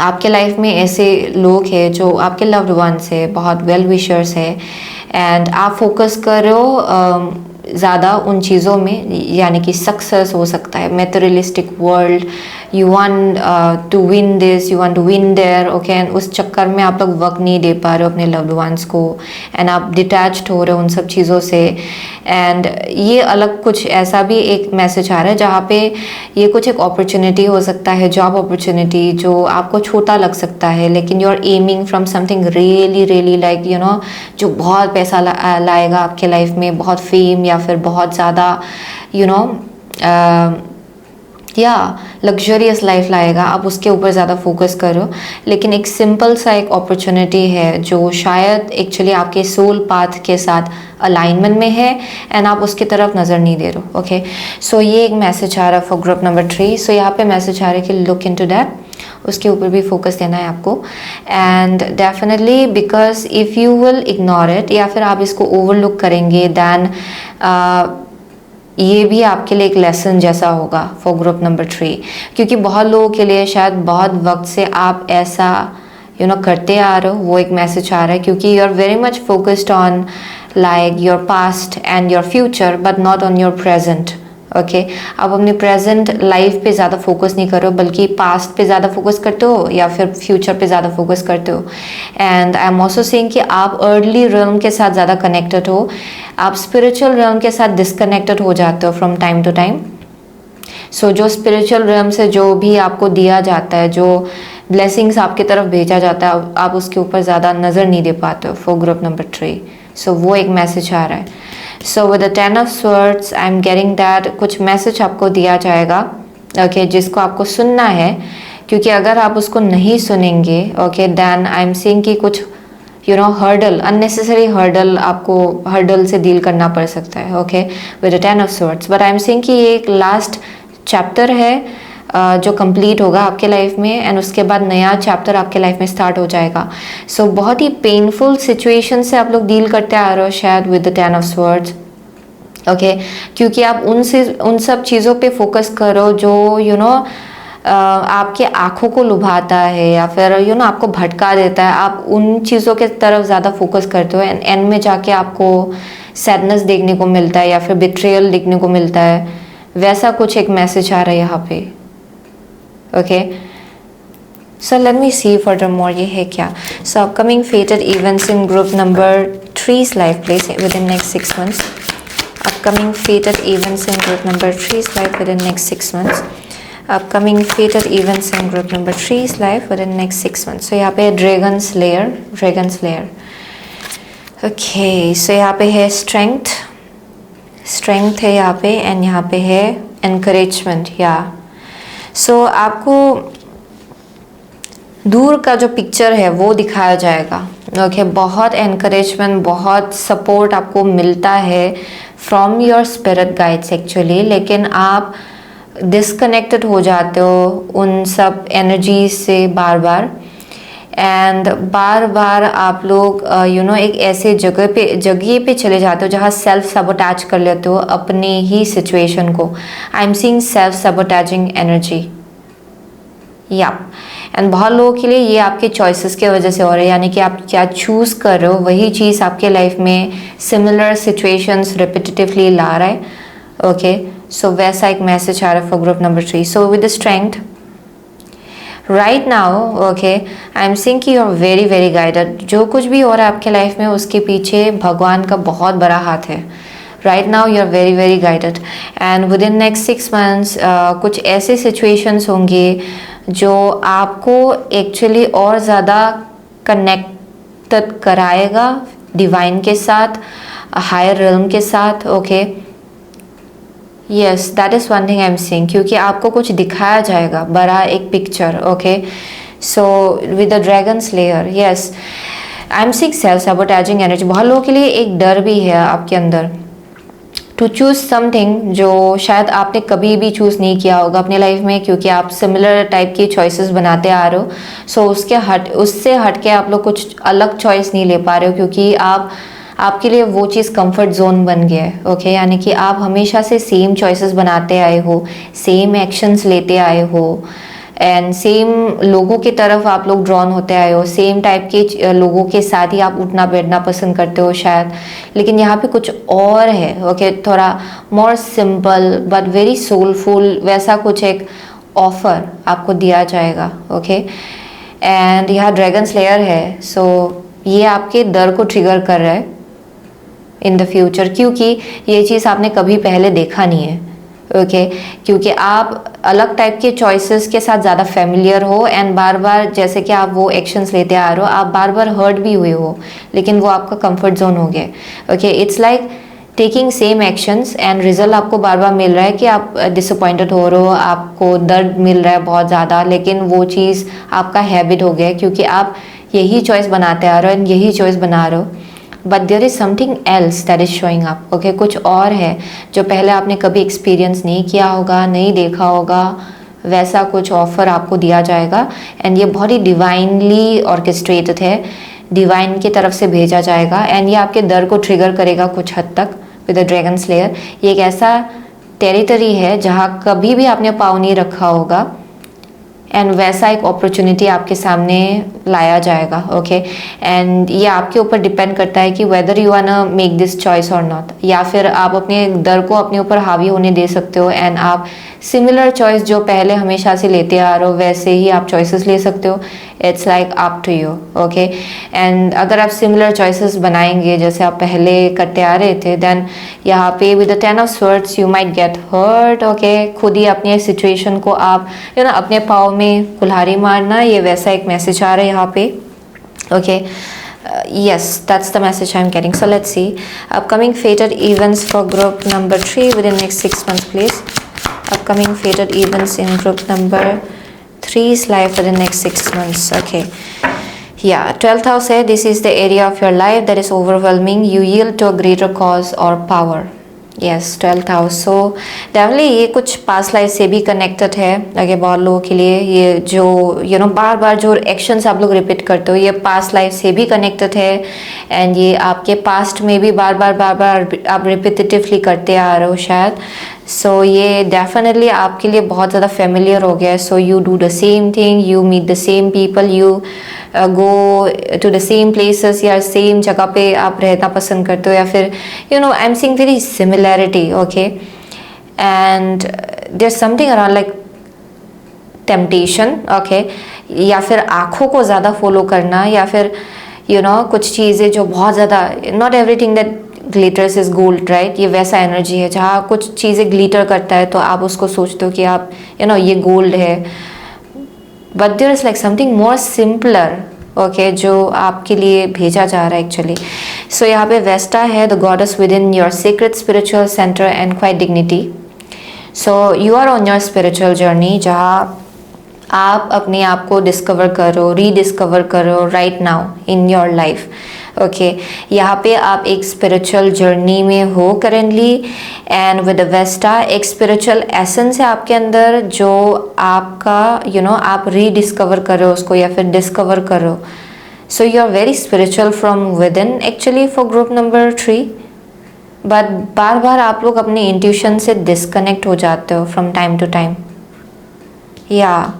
आपके लाइफ में ऐसे लोग हैं जो आपके लव्ड वंस है, बहुत वेल विशर्स है, एंड आप फोकस करो ज़्यादा उन चीज़ों में, यानी कि सक्सेस हो सकता है, materialistic world, you want to win this, you want to win there, okay, and उस चक्कर में आप लोग वक्त नहीं दे पा रहे हो अपने लव्ड वंस को, एंड आप डिटैच्ड हो रहे हो उन सब चीज़ों से। एंड ये अलग कुछ ऐसा भी एक मैसेज आ रहा है जहाँ पे ये कुछ एक अपॉर्चुनिटी हो सकता है, जॉब अपॉर्चुनिटी, जो आपको छोटा लग सकता है, लेकिन you are aiming from something really really like you know, जो बहुत पैसा लाएगा आपके लाइफ में, बहुत फेम या फिर बहुत ज़्यादा यू नो या लग्जरियस लाइफ लाएगा। आप उसके ऊपर ज़्यादा फोकस करो, लेकिन एक सिंपल सा एक अपॉर्चुनिटी है जो शायद एक्चुअली आपके सोल पाथ के साथ अलाइनमेंट में है एंड आप उसकी तरफ नज़र नहीं दे रहे हो। ओके, सो ये एक मैसेज आ रहा है फॉर ग्रुप नंबर 3। सो यहाँ पे मैसेज आ रहा है कि लुक इनटू दैट, उसके ऊपर भी फोकस देना है आपको। And definitely because if you will ignore it या फिर आप इसको ओवरलुक करेंगे, दैन ये भी आपके लिए एक लेसन जैसा होगा फॉर ग्रुप नंबर 3, क्योंकि बहुत लोगों के लिए शायद बहुत वक्त से आप ऐसा यू नो करते आ रहे हो। वो एक मैसेज आ रहा है क्योंकि you are very much focused on like your past and your future but not on your present. Okay, आप अपने प्रेजेंट लाइफ पे ज़्यादा फोकस नहीं कर रहे हो, बल्कि पास्ट पे ज़्यादा फोकस करते हो या फिर फ्यूचर पे ज़्यादा फोकस करते हो। And I am also saying कि आप अर्ली रियल्म के साथ ज़्यादा कनेक्टेड हो, आप स्पिरिचुअल रियल्म के साथ डिस्कनेक्टेड हो जाते हो फ्रॉम टाइम टू टाइम। सो जो स्पिरिचुअल रियल्म से जो भी आपको दिया जाता है, जो ब्लेसिंग्स आपकी तरफ भेजा जाता है, आप उसके ऊपर ज़्यादा नज़र नहीं दे पाते हो फॉर ग्रुप नंबर 3। सो वो एक मैसेज आ रहा है। So with the 10 of swords I am getting that कुछ मैसेज आपको दिया जाएगा, ओके, जिसको आपको सुनना है, क्योंकि अगर आप उसको नहीं सुनेंगे, okay, then I am seeing कि कुछ you know hurdle, unnecessary hurdle, आपको हर्डल से डील करना पड़ सकता है। Okay, with the 10 of swords, but I am seeing कि ये एक लास्ट चैप्टर है जो कंप्लीट होगा आपके लाइफ में, एंड उसके बाद नया चैप्टर आपके लाइफ में स्टार्ट हो जाएगा। सो बहुत ही पेनफुल सिचुएशन से आप लोग डील करते आ रहे हो शायद with the 10 of swords. Okay, क्योंकि आप उन सब चीज़ों पे फोकस करो जो यू नो आपके आँखों को लुभाता है या फिर यू नो आपको भटका देता है। आप उन चीज़ों के तरफ ज़्यादा फोकस करते हो एंड एंड में जाके आपको सैडनेस देखने को मिलता है या फिर बिट्रेयल देखने को मिलता है। वैसा कुछ एक मैसेज आ रहा है यहाँ पे। ओके, सो लेट मी सी फर्दरमोर ये है क्या। सो upcoming fated events in group number 3's life please with in next 6 months। Upcoming fated events in group number 3's life with in next 6 months। Upcoming fated events in group number 3's life with in next 6 months। सो यहाँ पे dragon slayer. Okay, so यहाँ पे है strength है यहाँ पे, and यहाँ पे है एनकरेजमेंट। या सो आपको दूर का जो पिक्चर है वो दिखाया जाएगा। ओके, बहुत एनकरेजमेंट, बहुत सपोर्ट आपको मिलता है from your spirit guides actually, लेकिन आप डिस्कनेक्टेड हो जाते हो उन सब एनर्जी से बार बार आप लोग यू नो एक ऐसे जगह पे चले जाते हो जहाँ सेल्फ सबोटैज कर लेते हो अपनी ही सिचुएशन को। I am seeing self sabotaging energy, yeah and बहुत लोगों के लिए ये आपके चॉइसेस की वजह से हो रहा है, यानी कि आप क्या चूज़ कर रहे हो वही चीज़ आपके लाइफ में सिमिलर सिचुएशंस रिपीटेटिवली ला रहा है। ओके, सो वैसा एक मैसेज आ रहा है for group number 3। So with the strength right now, okay, I am seeing कि you are very very guided. जो कुछ भी हो रहा है आपके लाइफ में उसके पीछे भगवान का बहुत बड़ा हाथ है। Right now you are very very guided, and within next 6 months कुछ ऐसे सिचुएशंस होंगे जो आपको एक्चुअली और ज़्यादा कनेक्टेड कराएगा डिवाइन के साथ, हायर रिल्म के साथ। Okay, yes, that is one thing I am seeing, क्योंकि आपको कुछ दिखाया जाएगा बड़ा एक picture. Okay, so with the dragon slayer, yes, I am seeing self sabotaging energy. बहुत लोगों के लिए एक डर भी है आपके अंदर टू चूज़ समथिंग जो शायद आपने कभी भी चूज़ नहीं किया होगा अपने लाइफ में, क्योंकि आप सिमिलर टाइप की चॉइसेस बनाते आ रहे हो। सो उससे हट के आप लोग कुछ अलग चॉइस नहीं ले पा रहे हो, क्योंकि आपके लिए वो चीज़ कंफर्ट जोन बन गया है। ओके, यानी कि आप हमेशा से सेम चॉइसेस बनाते आए हो, सेम एक्शंस लेते आए हो, एंड सेम लोगों की तरफ आप लोग ड्रॉन होते आए हो, सेम टाइप के लोगों के साथ ही आप उठना बैठना पसंद करते हो शायद। लेकिन यहाँ पे कुछ और है। ओके, थोड़ा more simple but very soulful, वैसा कुछ एक ऑफर आपको दिया जाएगा, ओके। एंड यहाँ ड्रैगन स्लेयर है, सो ये आपके डर को ट्रिगर कर रहा है इन द फ्यूचर, क्योंकि ये चीज़ आपने कभी पहले देखा नहीं है, ओके। क्योंकि आप अलग टाइप के चॉइसेस के साथ ज़्यादा फेमिलियर हो, एंड बार बार जैसे कि आप वो एक्शंस लेते आ रहे हो, आप बार बार हर्ट भी हुए हो, लेकिन वो आपका कंफर्ट जोन हो गया, okay. It's like taking same actions and result आपको बार बार मिल रहा है कि आप डिसअपॉइंटेड हो रहे हो, आपको दर्द मिल रहा है बहुत ज़्यादा, लेकिन वो चीज़ आपका हैबिट हो गया है, क्योंकि आप यही चॉइस बनाते आ रहे हो एंड यही चॉइस बना रहे हो। But there is something else that is showing up, okay. कुछ और है जो पहले आपने कभी एक्सपीरियंस नहीं किया होगा, नहीं देखा होगा, वैसा कुछ ऑफर आपको दिया जाएगा। एंड ये बहुत ही डिवाइनली ऑर्केस्ट्रेटेड है, डिवाइन की तरफ से भेजा जाएगा, एंड ये आपके डर को ट्रिगर करेगा कुछ हद तक विद द ड्रैगन स्लेयर। ये एक ऐसा टेरिटरी है जहाँ कभी भी आपने पाँव नहीं रखा होगा, एंड वैसा एक अपॉर्चुनिटी आपके सामने लाया जाएगा, ओके। एंड ये आपके ऊपर डिपेंड करता है कि whether you want to make this choice और नॉट, या फिर आप अपने डर को अपने ऊपर हावी होने दे सकते हो, एंड आप सिमिलर चॉइस जो पहले हमेशा से लेते आ रहे हो वैसे ही आप चॉइसेस ले सकते हो। It's like up to you, okay. And अगर आप सिमिलर चॉइसेस बनाएंगे जैसे आप पहले करते आ रहे थे, देन यहाँ पे with the 10 of swords you might get hurt, okay. खुद ही अपनी सिचुएशन को आप अपने पाँव में कुल्हाड़ी मारना, ये वैसा एक मैसेज आ रहा है यहाँ पे, okay. Yes, that's the message I'm getting. So let's see upcoming fated events for group number 3 within next 6 months, please. Upcoming fated events in group number 3's life for the next 6 months. Okay. Yeah, 12th house है, this is the area of your life that is overwhelming. You yield to a greater cause or power. Yes, 12th house. So definitely ये कुछ past life से भी connected है। आगे बहुत लोगों के लिए ये जो बार बार जो एक्शंस आप लोग रिपीट करते हो, ये पास्ट लाइफ से भी कनेक्टेड है, एंड ये आपके पास्ट में भी बार बार आप रिपीटेटिवली करते आ रहे हो शायद। सो ये डेफिनेटली आपके लिए बहुत ज़्यादा फेमिलियर हो गया है। So you do the same thing, you meet the same people, you go to the same places, या सेम जगह पे आप रहना पसंद करते हो, या फिर I am seeing very similarity, okay. And there something around like temptation, okay, या फिर आँखों को ज़्यादा फॉलो करना, या फिर कुछ चीज़ें जो बहुत ज़्यादा, not everything that glitters is gold, right. ये वैसा एनर्जी है जहाँ कुछ चीज़ें ग्लिटर करता है तो आप उसको सोचते हो कि आप ये गोल्ड है, but there is like something more simpler, okay, जो आपके लिए भेजा जा रहा है एक्चुअली। सो यहाँ पे वेस्टा है, the goddess within your secret spiritual centre and quiet dignity. So you are on your spiritual journey, जहाँ आप अपने आप को डिस्कवर करो, रीडिस्कवर करो right now in your life, okay. यहाँ पे आप एक स्पिरिचुअल जर्नी में हो करेंटली, एंड विद वेस्टा एक स्पिरिचुअल एसेंस है आपके अंदर जो आपका आप रीडिस्कवर करो उसको, या फिर डिस्कवर करो। So you are very spiritual from within actually for group number 3, but बार बार आप लोग अपने इंट्यूशन से डिस्कनेक्ट हो जाते हो from time to time, yeah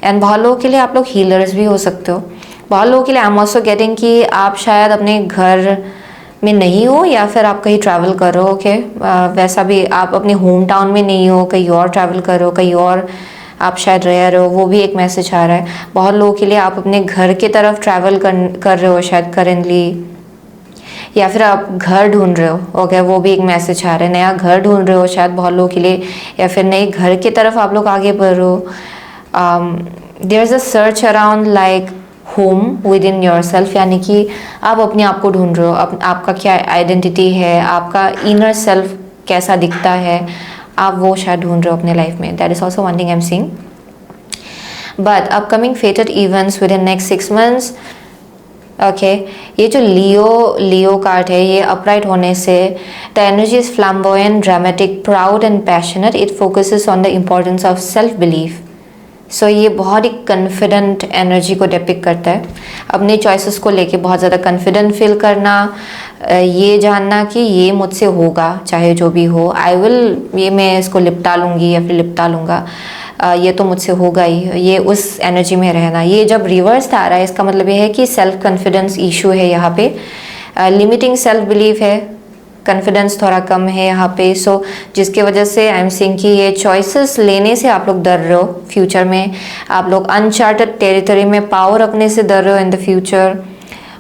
and बहुत लोगों के लिए आप लोग हीलर्स भी हो सकते हो। बहुत लोगों के लिए आई एम ऑल्सो गेटिंग कि आप शायद अपने घर में नहीं हो, या फिर आप कहीं ट्रैवल करो, ओके। वैसा भी आप अपने होम टाउन में नहीं हो, कहीं और ट्रैवल करो, कहीं और आप शायद रह रहे हो, वो भी एक मैसेज आ रहा है। बहुत लोगों के लिए आप अपने घर की तरफ ट्रैवल कर रहे हो शायद करेंटली, या फिर आप घर ढूंढ रहे हो, ओके, वो भी एक मैसेज आ रहा है। नया घर ढूंढ रहे हो शायद बहुत लोगों के लिए, या फिर नए घर की तरफ आप लोग आगे बढ़ रहे हो। There is a search around like home within your self, यानी कि आप अपने आप को ढूंढ रहे हो, आपका क्या आइडेंटिटी है, आपका इनर सेल्फ कैसा दिखता है, आप वो शायद ढूंढ रहे हो अपने लाइफ में। That is also one thing I am seeing. But upcoming fated events within next 6 months, okay, ये जो लियो कार्ड है, ये अपराइट होने से the energy is flamboyant, dramatic, proud and passionate. It focuses on the importance of self belief. So ये बहुत ही confident energy को डिपिक्ट करता है, अपने चॉइसेस को लेके बहुत ज़्यादा कॉन्फिडेंट फील करना, ये जानना कि ये मुझसे होगा चाहे जो भी हो, आई विल, ये मैं इसको लिपटा लूँगी या फिर लिपटा लूँगा, ये तो मुझसे होगा ही, ये उस एनर्जी में रहना। ये जब रिवर्स आ रहा है इसका मतलब ये है कि सेल्फ कॉन्फिडेंस इशू है यहाँ पे, लिमिटिंग सेल्फ बिलीफ है, कॉन्फिडेंस थोड़ा कम है यहाँ पे, सो जिसकी वजह से आई एम सीइंग कि ये चॉइसेस लेने से आप लोग डर रहे हो फ्यूचर में, आप लोग अनचार्टेड टेरिटरी में पावर रखने से डर रहे हो इन द फ्यूचर।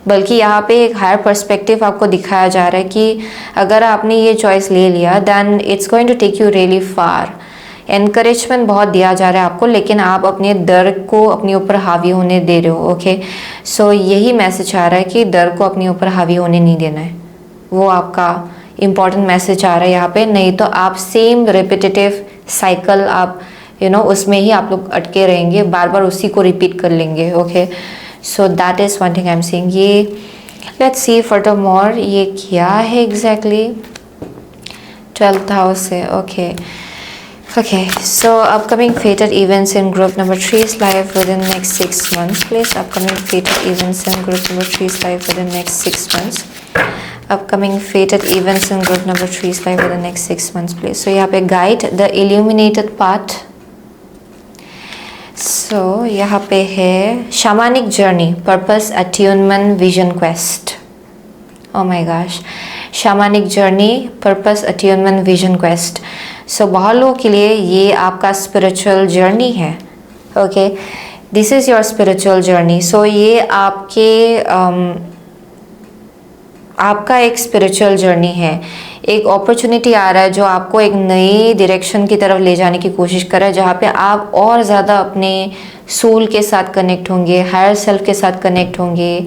बल्कि यहाँ पे एक हायर पर्सपेक्टिव आपको दिखाया जा रहा है कि अगर आपने ये चॉइस ले लिया then it's going to take you really far. Encouragement बहुत दिया जा रहा है आपको, लेकिन आप अपने डर को अपने ऊपर हावी होने दे रहे हो। ओके, सो यही मैसेज आ रहा है कि डर को अपने ऊपर हावी होने नहीं देना है, वो आपका इम्पॉर्टेंट मैसेज आ रहा है यहाँ पे। नहीं तो आप सेम रिपीटेटिव साइकिल आप उसमें ही आप लोग अटके रहेंगे, बार बार उसी को रिपीट कर लेंगे। Okay, so that is one thing I am seeing. ये लेट्स सी फर्दर मोर ये क्या है एग्जैक्टली। 12th हाउस है। Okay, okay, so upcoming fated events in group number 3's life within next 6 months, please. Upcoming fated events in group number 3's life within next 6 months. Upcoming fated events in group number 3's life within next 6 months, please. So यहाँ पे guide the illuminated path. So यहाँ पे है shamanic journey, purpose, attunement, vision quest. Oh my gosh, shamanic journey, purpose, attunement, vision quest. सो बहुत लोगों के लिए ये आपका स्पिरिचुअल जर्नी है। Okay, this is your spiritual journey. So ये आपका एक स्पिरिचुअल जर्नी है। एक अपॉर्चुनिटी आ रहा है जो आपको एक नई डायरेक्शन की तरफ ले जाने की कोशिश कर रहा है, जहाँ पे आप और ज़्यादा अपने सोल के साथ कनेक्ट होंगे, हायर सेल्फ के साथ कनेक्ट होंगे,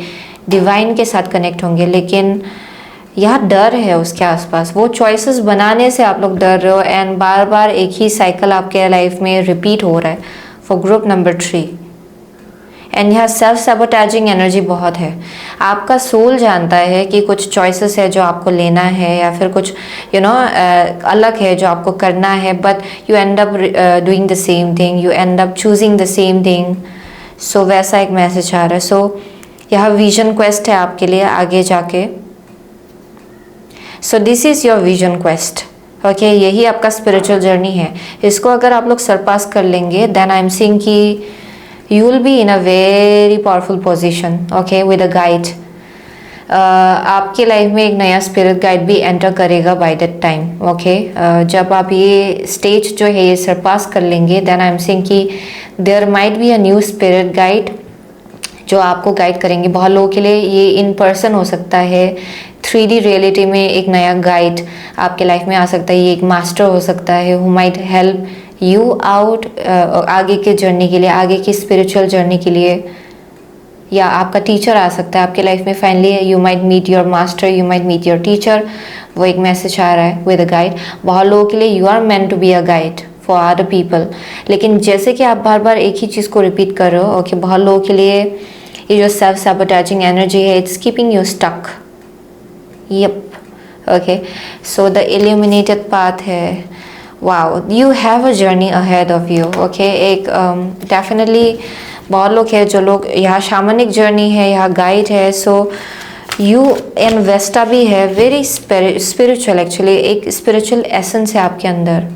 डिवाइन के साथ कनेक्ट होंगे। लेकिन यहाँ डर है उसके आसपास, वो चॉइसेस बनाने से आप लोग डर रहे हो एंड बार बार एक ही साइकिल आपके लाइफ में रिपीट हो रहा है फॉर ग्रुप नंबर 3। एंड यहाँ सेल्फ सैबोटेजिंग एनर्जी बहुत है। आपका सोल जानता है कि कुछ चॉइसेस है जो आपको लेना है या फिर कुछ अलग है जो आपको करना है, but you end up doing the same thing, you end up choosing the same thing. So वैसा एक मैसेज आ रहा है। सो यहाँ विजन क्वेस्ट है आपके लिए आगे जाके। So this is your vision quest. Okay, यही आपका स्पिरिचुअल जर्नी है। इसको अगर आप लोग सरपास कर लेंगे देन आई एम सीइंग कि you will be in a very powerful position. Okay, with a guide. आपके लाइफ में एक नया स्पिरिट गाइड भी एंटर करेगा बाय दैट टाइम। ओके, जब आप ये स्टेज जो है ये सरपास कर लेंगे देन आई एम सीइंग कि there might be a new spirit guide जो आपको गाइड करेंगे। बहुत लोगों के लिए ये इन पर्सन हो सकता है, 3D रियलिटी में एक नया गाइड आपके लाइफ में आ सकता है। ये एक मास्टर हो सकता है who might help you out आगे के जर्नी के लिए, आगे की स्पिरिचुअल जर्नी के लिए। या आपका टीचर आ सकता है आपके लाइफ में। Finally you might meet your master, you might meet your teacher. वो एक मैसेज आ रहा है विद अ गाइड। बहुत लोगों के लिए you are meant to be a guide for other people. लेकिन जैसे कि आप बार बार एक ही चीज़ को रिपीट कर रहे हो, ओके, बहुत लोगों के लिए ये जो सेल्फ सैबोटेजिंग एनर्जी है it's keeping you stuck. Yup, okay, so the illuminated path है। Wow, you have a journey ahead of you. Okay, एक डेफिनेटली बहुत लोग हैं जो लोग यहाँ शामनिक जर्नी है, यहाँ गाइड है। सो यू एंड वेस्टा भी है, वेरी स्पिरिचुअल एक्चुअली, एक स्पिरिचुअल एसेंस है आपके अंदर।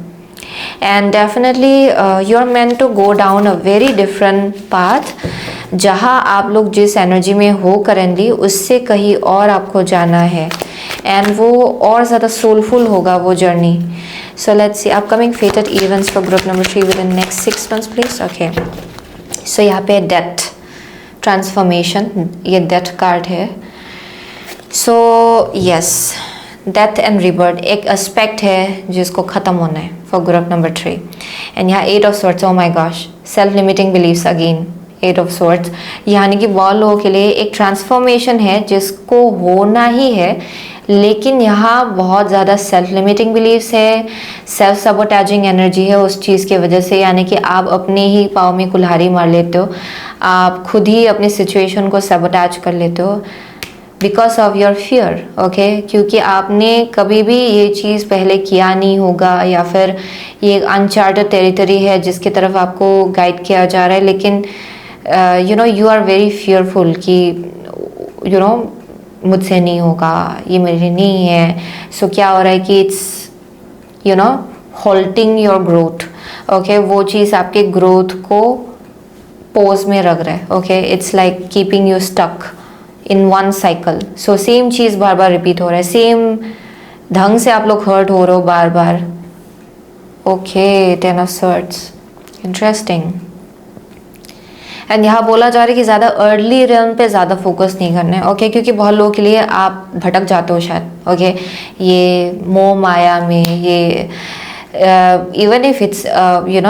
And definitely you are meant to go down a very different path. जहाँ आप लोग जिस एनर्जी में हो करेंटली उससे कहीं और आपको जाना है एंड वो और ज़्यादा सोलफुल होगा वो जर्नी। So let's see upcoming fated events for group number 3 within next 6 months please. Okay, so यहाँ पे डेथ ट्रांसफॉर्मेशन, ये डेथ कार्ड है। So yes, death and rebirth एक एस्पेक्ट है जिसको ख़त्म होना है फॉर ग्रुप नंबर 3। एंड यहाँ 8 of swords, oh my gosh, self limiting beliefs again, 8 of swords. यानी कि बहुत लोगों के लिए एक ट्रांसफॉर्मेशन है जिसको होना ही है, लेकिन यहाँ बहुत ज़्यादा सेल्फ लिमिटिंग बिलीव्स है, सेल्फ सबोटेजिंग एनर्जी है उस चीज़ की वजह से। यानी कि आप अपने ही पाँव में कुल्हाड़ी मार लेते हो, आप खुद ही अपनी सिचुएशन को सबोटेज कर लेते हो because of your fear. Okay, क्योंकि आपने कभी भी ये चीज़ पहले किया नहीं होगा या फिर ये अनचार्टेड टेरिटरी है जिसकी तरफ आपको गाइड किया जा रहा है। लेकिन यू आर वेरी फियरफुल कि मुझसे नहीं होगा, ये मेरे नहीं है। सो क्या हो रहा है कि इट्स होल्टिंग योर ग्रोथ। ओके, वो चीज़ आपके ग्रोथ को पोज में रख रहा है। Okay, it's like keeping you stuck in one cycle. So same चीज़ बार बार रिपीट हो रहा है, सेम ढंग से आप लोग हर्ट हो रहे हो बार बार। Okay, 10 of swords, interesting. And यहाँ बोला जा रहा है कि ज़्यादा अर्ली रन पे ज़्यादा फोकस नहीं करना है, ओके, क्योंकि बहुत लोगों के लिए आप भटक जाते हो शायद, ओके, ये मोह माया में, ये even if it's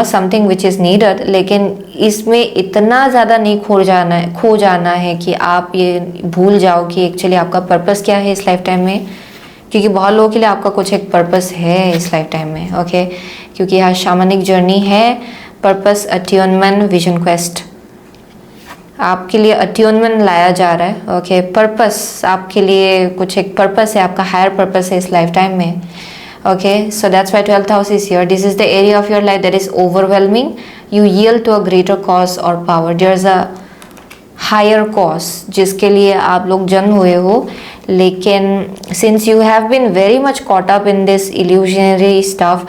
something which is needed, लेकिन इसमें इतना ज़्यादा नहीं खो जाना है कि आप ये भूल जाओ कि एक्चुअली आपका पर्पस क्या है इस लाइफ टाइम में, क्योंकि बहुत लोगों के लिए आपका कुछ एक पर्पस है इस लाइफ टाइम में, ओके, क्योंकि यहाँ शामनिक जर्नी है, पर्पस, अट्यूनमेंट, विजन क्वेस्ट, आपके लिए अट्यूनमेंट लाया जा रहा है, ओके, पर्पस, आपके लिए कुछ एक पर्पस है, आपका हायर पर्पस है इस लाइफ टाइम में, okay, so that's why 12th house is here. This is the area of your life that is overwhelming, you yield to a greater cause और power, there is a higher cause जिसके लिए आप लोग जन्म हुए हो, लेकिन since you have been very much caught up in this illusionary stuff,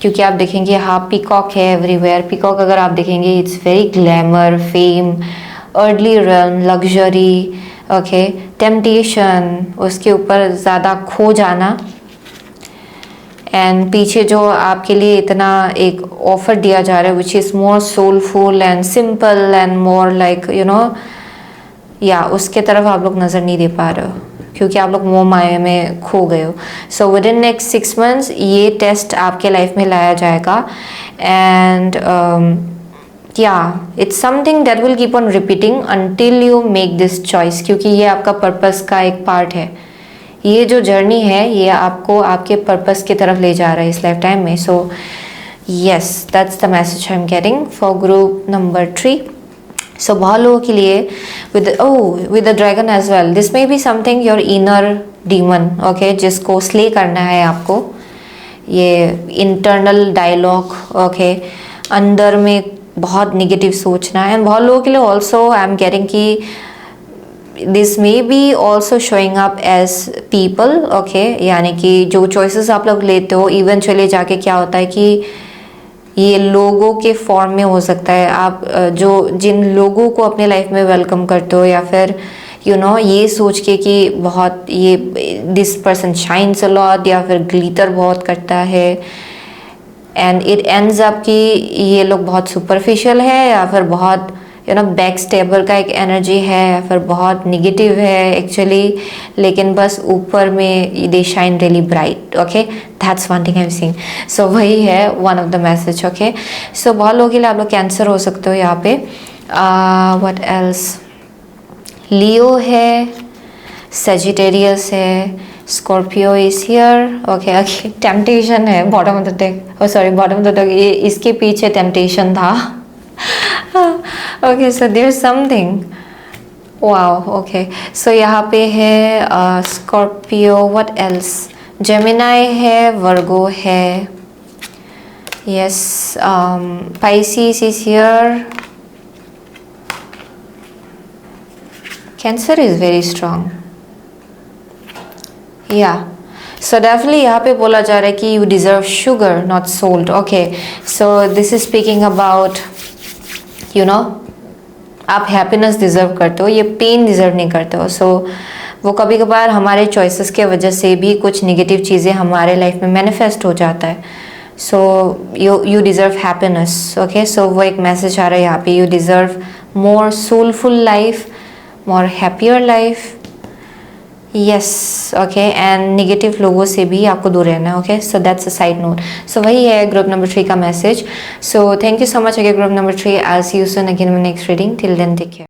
क्योंकि आप देखेंगे हाँ पीकॉक है एवरीवेयर, पीकॉक अगर आप देखेंगे it's very glamour, fame, early run, luxury, okay, temptation, उसके ऊपर ज़्यादा खो जाना, एंड पीछे जो आपके लिए इतना एक ऑफर दिया जा रहा है which is more soulful and simple and more like या उसके तरफ आप लोग नज़र नहीं दे पा रहे हो क्योंकि आप लोग मोह माया में खो गए हो। So with in next 6 months ये टेस्ट आपके लाइफ में लाया जाएगा, and it's something that will keep on repeating until you make this choice, क्योंकि ये आपका पर्पस का एक पार्ट है। ये जो जर्नी है ये आपको आपके पर्पस की तरफ ले जा रहा है इस लाइफ टाइम में। So yes, that's the message I am getting for group number 3। सो बहुत लोगों के लिए with the dragon as well, this may be something your inner demon, okay, जिसको स्ले करना है आपको, ये इंटरनल डायलॉग, ओके, अंदर में बहुत निगेटिव सोचना है। एंड बहुत लोगों के लिए ऑल्सो आई एम गेटिंग कि this may be also showing up as people, okay, यानी कि जो चॉइसेस आप लोग लेते हो इवेंचुअली जाके क्या होता है कि ये लोगों के फॉर्म में हो सकता है। आप जिन लोगों को अपने लाइफ में वेलकम करते हो, या फिर ये सोच के कि बहुत ये this person shines a lot, या फिर ग्लिटर बहुत करता है, एंड इट एंड्स अप कि ये लोग बहुत सुपरफिशियल है, या फिर बहुत बैक स्टेबर का एक एनर्जी है, या फिर बहुत निगेटिव है एक्चुअली, लेकिन बस ऊपर में they shine really bright, okay, that's one thing I am seeing. So वही है one of the message, okay. So बहुत लोगों के लिए आप लोग कैंसर हो सकते हो यहाँ पे। व्हाट एल्स, लियो है, सेजिटेरियस है, Scorpio is here, okay, okay, temptation है, bottom of the deck, sorry bottom of the deck, ये इसके पीछे टेम्पटेशन था। Okay, so there something, wow, okay, so यहाँ पे है स्कॉर्पियो, व्हाट एल्स, जेमिनाई है, वर्गो है, yes, Pisces is here, cancer is very strong, या सो डेफिनेटली यहाँ पे बोला जा रहा है कि you deserve sugar not salt, okay, so this is speaking about आप हैप्पीनेस डिज़र्व करते हो, ये पेन डिज़र्व नहीं करते हो। सो वो कभी कभार हमारे चॉइसेस के वजह से भी कुछ नेगेटिव चीज़ें हमारे लाइफ में मैनिफेस्ट हो जाता है। So you deserve happiness, okay, so वो एक मैसेज आ रहा है यहाँ पे, you deserve more soulful life, more happier life, yes, okay, and negative लोगों से भी आपको दूर रहना है, okay, so that's a side note. So वही है ग्रुप नंबर 3 का message. So thank you so much again group number 3, I see you soon again in next reading, till then take care.